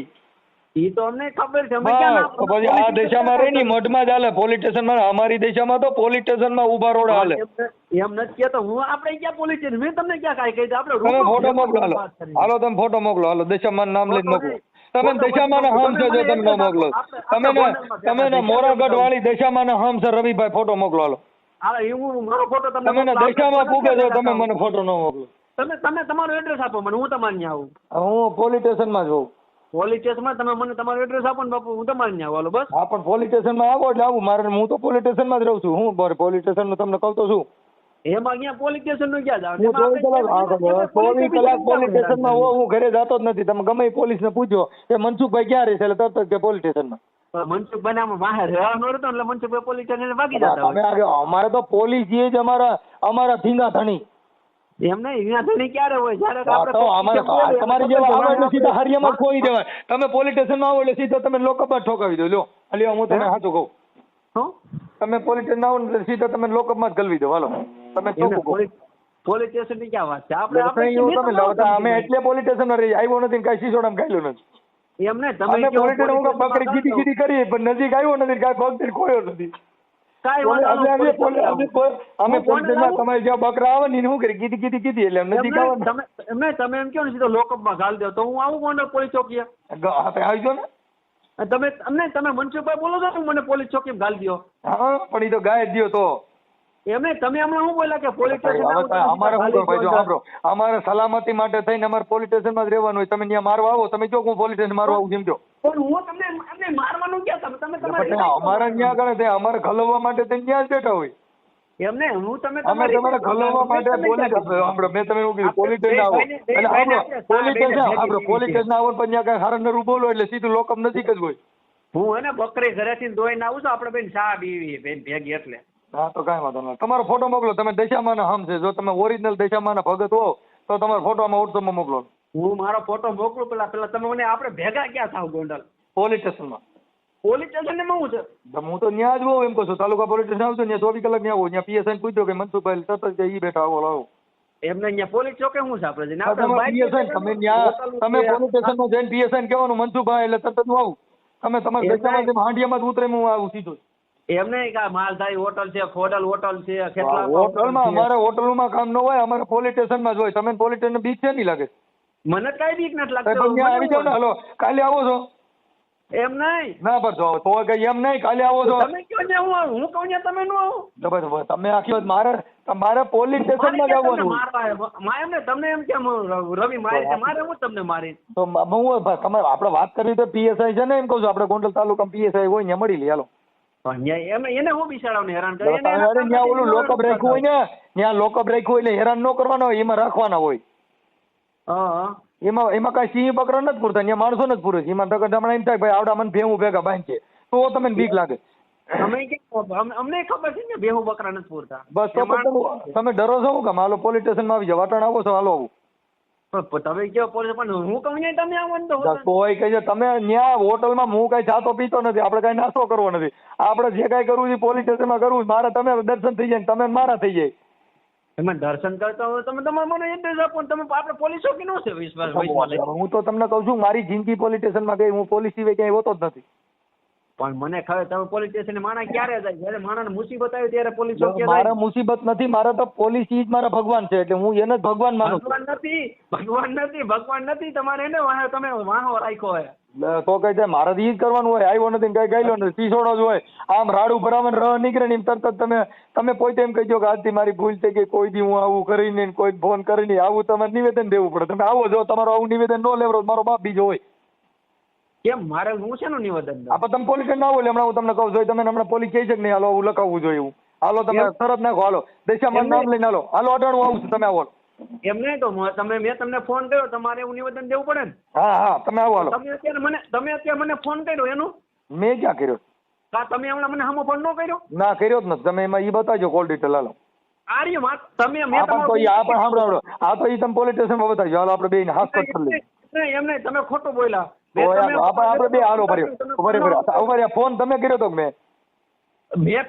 ઈ તો અમને ખબર છે. અમે ક્યાં ના તો પછી આ દેશામાં રહી ને મઢમાં જ હાલે, પોલીસ સ્ટેશનમાં. અમારી દેશામાં તો પોલીસ સ્ટેશનમાં ઉભા રોડ હાલે. એમ નથી કેતો હું. આપણે ક્યાં પોલીસ સ્ટેશન? મેં તમને ક્યાં કાંઈ કહી? આપણે તમે રૂબરૂ ફોટો મોકલો. હાલો વાત કરીએ. હાલો તમે ફોટો મોકલો. હાલો દેશામાં નામ લઈને મોકલો. તમે દેશામાં હમ છે જો તમે ન મોકલો. તમે ને મોરાગઢ વાળી દેશામાં હમ છે રવિભાઈ, ફોટો મોકલો. હાલો હા, એ હું મારો ફોટો તમને તમે ને મોકલું. દેશામાં પૂગે છો, તમે આપણે મને ફોટો ન મોકલો. તમે તમારું એડ્રેસ આપો મને, હું તમારે ત્યાં આવું. હું પોલીસ સ્ટેશનમાં જ હોઉં. પોલીસ સ્ટેશનમાં તમે મને તમારું એડ્રેસ આપો ને બાપુ, હું તમારે ત્યાં આવું. હાલો બસ. હા પણ પોલીસ સ્ટેશનમાં આવો એટલે આવું. મારે હું તો પોલીસ સ્ટેશનમાં જ રહું છું. હું પોલીસ સ્ટેશનનું તમને કહું તો શું? એમાં ક્યાં પોલીસ સ્ટેશન નું ક્યાં જાવ? હું 24 કલાક પોલીસ સ્ટેશનમાં હોઉં. હું ઘરે જતો જ નથી. તમે ગમે એ પોલીસને પૂછો કે મનસુખભાઈ ક્યાં રહે છે, એટલે તરત જ કે પોલીસ સ્ટેશનમાં. મનસુખભાઈ નામ વાહે રહેવાનો હતો એટલે મનસુખભાઈ પોલીસ સ્ટેશન ભાગી જતા તમે હોય. અમારે તો પોલીસ જે જ અમારા ધીંગા ધણી. એમ નહીં, અહીંયા ધણી ક્યારે હોય? જ્યારે હા તો અમારે તમારી જેવા આવે એટલે સીધા હરિયામાં જ ખોઈ દેવાય. તમે પોલીસ સ્ટેશનમાં આવો એટલે સીધા તમે લોકઅપમાં ઠોકાવી દો. લ્યો અલ્યો હું તમને સાચું કહું. શું? તમે પોલીસ સ્ટેશન આવો ને એટલે સીધા તમે લોકઅપમાં જ ગલવી દો. હાલો તમે ચોખ્ખું કહો. પોલીસ સ્ટેશન ની ક્યાં વાત છે? તમે અમે એટલે પોલીસ સ્ટેશન રહી આવ્યો નથી ને કઈ સિસોડામાં ગાયલું નથી. એમ નહીં, અમે તમે પોલીસ સ્ટેશન પકડી કીધી કીધી કરી પણ નજીક આવ્યો નથી, કાંઈ પગ ખોયો નથી. અમે પોલીસ સ્ટેશનમાં તમારી જ્યાં બકરા આવે ને શું કરી કીધી કીધી કીધી એટલે નજીક આવે ને તમે એમ કહો ને સીધો લોકઅપમાં ઘાલ દો તો હું આવું ગોંડલ પોલીસ ચોકીએ. આપણે આવજો ને. તમે મનસુખભાઈ બોલો છો મને પોલીસ ચોકીમાં ઘાલ દો. હા પણ એ તો ગાય જ દ્યો તો. એમને તમે હમણાં શું બોલ્યા કે પોલીસ સ્ટેશન અમારે શું ભાઈ જો સાંભળો, અમારે સલામતી માટે થઈને અમારે પોલીસ સ્ટેશનમાં જ રહેવાનું હોય. તમે ત્યાં મારવા આવો, તમે જો હું પોલીસ સ્ટેશન મારવા આવું જેમ જો. પણ હું તમને મારવાનું ક્યાં? તમે તમારે અમારે ત્યાં કરે છે, અમારે ખલવવા માટે થઈને ત્યાં જ બેઠા હોય. એમને હું તમે અમે તમારે ખલવવા માટે પોલીસ સાંભળો મેં તમે એવું કીધું પોલીસ સ્ટેશન આવો એટલે સાંભળો પોલીસ સ્ટેશન સાંભળો પોલીસ સ્ટેશન આવો ને પણ ત્યાં કઈ હારા નરું બોલો એટલે સીધું લોકઅપ નજીક જ હોય. હું એને બકરી ઘરેથી દોઈને આવું છું. આપણે બેન ચા પીવી બેન ભેગી એટલે. હા તો કાંઈ વાંધો નહીં. તમારો ફોટો મોકલો. તમે દશામાના હમ છે. જો તમે ઓરિજિનલ દશામાના ભગત હો તો તમારો ફોટો આમાં વોટ્સઅપમાં મોકલો. હું મારો ફોટો મોકલું. પેલા તમે મને આપણે ભેગા ક્યાં થાવ ગોંડલ? પોલીસ સ્ટેશનમાં. પોલીસ સ્ટેશન ને હું છે? હું તો ત્યાં જ હોઉં એમ કહું છું. તાલુકા પોલીસ સ્ટેશન આવજો ત્યાં 24 કલાક ત્યાં આવું. ત્યાં પીએસઆઈ પૂછ્યો કે મનસુખભાઈ તરત જ ઈ બેઠા આવો લાવો. એમને અહીંયા પોલીસ ચોકે શું છે આપણે? તમે ત્યાં તમે પોલીસ સ્ટેશનમાં જઈને પીએસઆઈ કહેવાનું મનસુખભાઈ એટલે તરત જ હું આવું. તમે તમારા દશામાં હાંડિયામાં જ ઉતરે હું આવું સીધું. એમને માલધારી હોટલ છે, ખોડલ હોટલ છે, હોટલમાં અમારે હોટલમાં કામ ન હોય. અમારે પોલીસ સ્ટેશનમાં જ હોય. તમે પોલીસ સ્ટેશન બીક છે નહીં લાગે? મને કઈ બીક નથી લાગતી. આવી જાવ ને. હાલો કાલે આવો છો? એમ નહીં ના પર જો તો કઈ એમ નહીં કાલે આવો છો? તમે કયો ને હું કહું ને તમે નો આવો. તમે આખી વાત મારે પોલીસ સ્ટેશનમાં જ આવવાનું. એમને તમને એમ કેમ રવિ મારી છે? મારે હું તમને મારી તો હું તમારે આપણે વાત કરવી તો પીએસઆઈ છે ને એમ કહું છું. આપણે ગોંડલ તાલુકામાં પીએસઆઈ હોય ત્યાં મળી લે. હાલો એને હું બિચારાને હેરાન કરે? ત્યાં ઓલું લોકઅપ રાખ્યું હોય ને, ત્યાં લોકઅપ રાખ્યું હોય એટલે હેરાન ન કરવાના હોય, એમાં રાખવાના હોય. એમાં કઈ સિંહ બકરા નથી પૂરતા, ત્યાં માણસો નથી પૂરે. એમાં હમણાં એમ થાય ભાઈ આવડા મને ભેવું ભેગા બાંધ છે તો તમને બીક લાગે. અમને ખબર છે ને ભેહું બકરા નથી પૂરતા. બસ તો તમે ડરો છો કે હાલો પોલીસ સ્ટેશનમાં આવી જાવ. વાટણ આવો છો? હાલો આવું. તમે કયો પોલીસ પણ હું કહું તમે આવો ને તો કોઈ કહે છે તમે ત્યાં હોટલમાં હું કઈ ચાતો પીતો નથી. આપણે કઈ નાસ્તો કરવો નથી. આપણે જે કઈ કરવું છે પોલીસ સ્ટેશનમાં કરવું. મારે તમે દર્શન થઈ જાય તમે મારા થઈ જાય. એમાં દર્શન કરતા હોય તમે તમારે મને એડ્રેસ આપો ને તમે આપણે પોલીસ ચોકી નો છે વિશ્વાસ. હું તો તમને કહું છું મારી જિંદગી પોલીસ સ્ટેશનમાં ગઈ. હું પોલીસ સિવાય ક્યાંય હોતો જ નથી. પણ મને ખબર તમે પોલીસ સ્ટેશન માણસ ક્યારે જાય જયારે માણસને મુસીબત આવી ત્યારે પોલીસ ચોકીએ જાય. મારા મુસીબત નથી, મારા તો પોલીસ ઈ જ મારા ભગવાન છે, એટલે હું એને જ ભગવાન માનું છું. ભગવાન નથી તમારે એને તમે વાહો રાખ્યો હોય તો કઈ જાય મારે ઈ જ કરવાનું હોય. આવ્યો નથી કઈ ગયેલો નથી, પીછોડો જ હોય. આમ રાડું ભરાવાનું રહ નીકળે ને તરત જ તમે પોતે એમ કહી દો કે આજથી મારી ભૂલ થઈ ગઈ, કોઈ દી હું આવું કરીને કોઈ ફોન કરીને આવું તમારે નિવેદન દેવું પડે. તમે આવો જો તમારું આવું નિવેદન ન લેવરો મારો બાપ બીજો હોય. કેમ મારે હું શેનું નિવેદન દઉં? આપણે તમે પોલીસ ના આવો એટલે હમણાં હું તમને કહું છું તમે હમણાં પોલીસ કહી છે કે નહીં હાલો આવું લખાવવું જોઈએ એવું. હાલો તમે તરત નાખો, હાલો દેશામાં નામ લઈને હાલો અટાણું આવું છું, તમે આવો. એમ નહીં તો મેં તમને ફોન કર્યો, તમારે એવું નિવેદન દેવું પડે ને. હા તમે આવો હાલો. તમે અત્યારે મને ફોન કર્યો એનું મેં ક્યાં કર્યો? તમે હમણાં મને સામો ફોન ન કર્યો? ના કર્યો જ નથી. તમે એમાં ઈ બતાવજો કોલ ડિટેલ હાલો. તમે આ તો ઈ તમે પોલીસ સ્ટેશનમાં બતાવજો હાલો, આપણે બેને હાથ કરી લઈએ. એમ નહીં તમે ખોટું બોલ્યા. આપણે બે હાલો ભર્યો ફોન તમે કર્યો તો મેં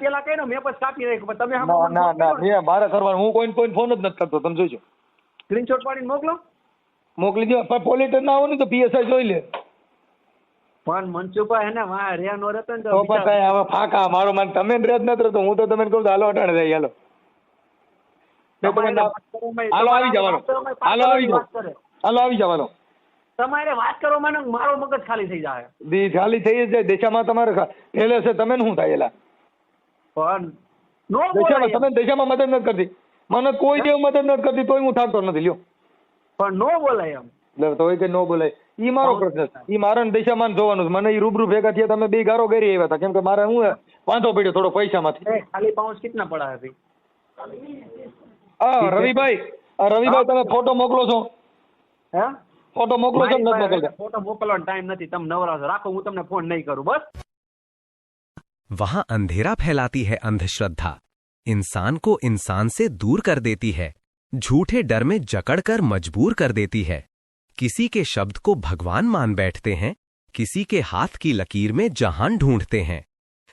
પેલા કર્યો મેં પછી કાપી રાખ્યો. તમે ના મેં મારે કરવાનું, હું કોઈ ફોન જ નથી કરતો. તમે જોઈજો સ્ક્રીનશોટ પાડીને મોકલો, મોકલી દો. પણ પોલીસ ના આવો ને તો પીએસઆઈ જોઈ લે. પણ મનસુખભાઈ હે ને વાહ રે નો રહેતો ને તો પણ હવે ફાકા મારો માન તમે રેત નથી રહેતો, હું તો તમને કહું હાલો અટાણે જાય હાલો. હાલો આવી જવાનો, હાલો આવી જવાનો. તમારે વાત કરો મને મારો મગજ ખાલી થઈ જાય. ખાલી થઈ જાય. દેશામાં તમારે પહેલે છે તમે શું થાય એલા? પણ તમે દેશામાં મદદ નથી કરતી, મને કોઈ દેવ મદદ નથી કરતી તોય હું થાકતો નથી લ્યો. પણ નો બોલાય એમ તો કે નો બોલાય ઈ મારો પ્રશ્ન છે. ઈ મારા દેશામાં જોવાનું છે. મને ઈ રૂબરૂ ભેગા થયા તમે બે ગારો કરી આવ્યા હતા કેમ કે મારે હું વાંધો પડ્યો થોડો પૈસામાંથી. ખાલી પાઉન્ડ કેટલા પડા હતી? હા રવિભાઈ તમે ફોટો મોકલો છો? હે ફોટો મોકલો છો? નથી મોકલતા? ફોટો મોકલવાનો ટાઈમ નથી, તમે નવરા છો રાખો, હું તમને ફોન નહીં કરું બસ. वहां अंधेरा फैलाती है अंधश्रद्धा, इंसान को इंसान से दूर कर देती है, झूठे डर में जकड़कर मजबूर कर देती है। किसी के शब्द को भगवान मान बैठते हैं, किसी के हाथ की लकीर में जहान ढूंढते हैं।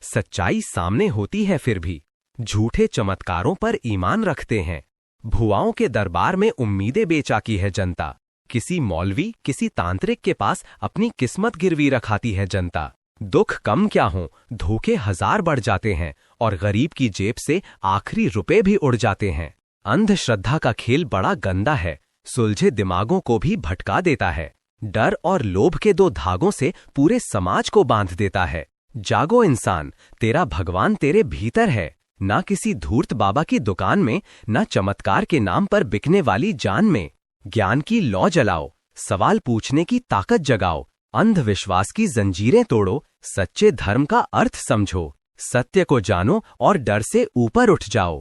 सच्चाई सामने होती है फिर भी झूठे चमत्कारों पर ईमान रखते हैं। भुआओं के दरबार में उम्मीदें बेचाकी है जनता, किसी मौलवी किसी तांत्रिक के पास अपनी किस्मत गिरवी रखाती है जनता। दुख कम क्या हो, धोखे हजार बढ़ जाते हैं और गरीब की जेब से आखिरी रुपए भी उड़ जाते हैं। अंधश्रद्धा का खेल बड़ा गंदा है, सुलझे दिमागों को भी भटका देता है। डर और लोभ के दो धागों से पूरे समाज को बांध देता है। जागो इंसान, तेरा भगवान तेरे भीतर है, ना किसी धूर्त बाबा की दुकान में, ना चमत्कार के नाम पर बिकने वाली जान में। ज्ञान की लौ जलाओ, सवाल पूछने की ताकत जगाओ, अंधविश्वास की जंजीरें तोड़ो, सच्चे धर्म का अर्थ समझो, सत्य को जानो और डर से ऊपर उठ जाओ।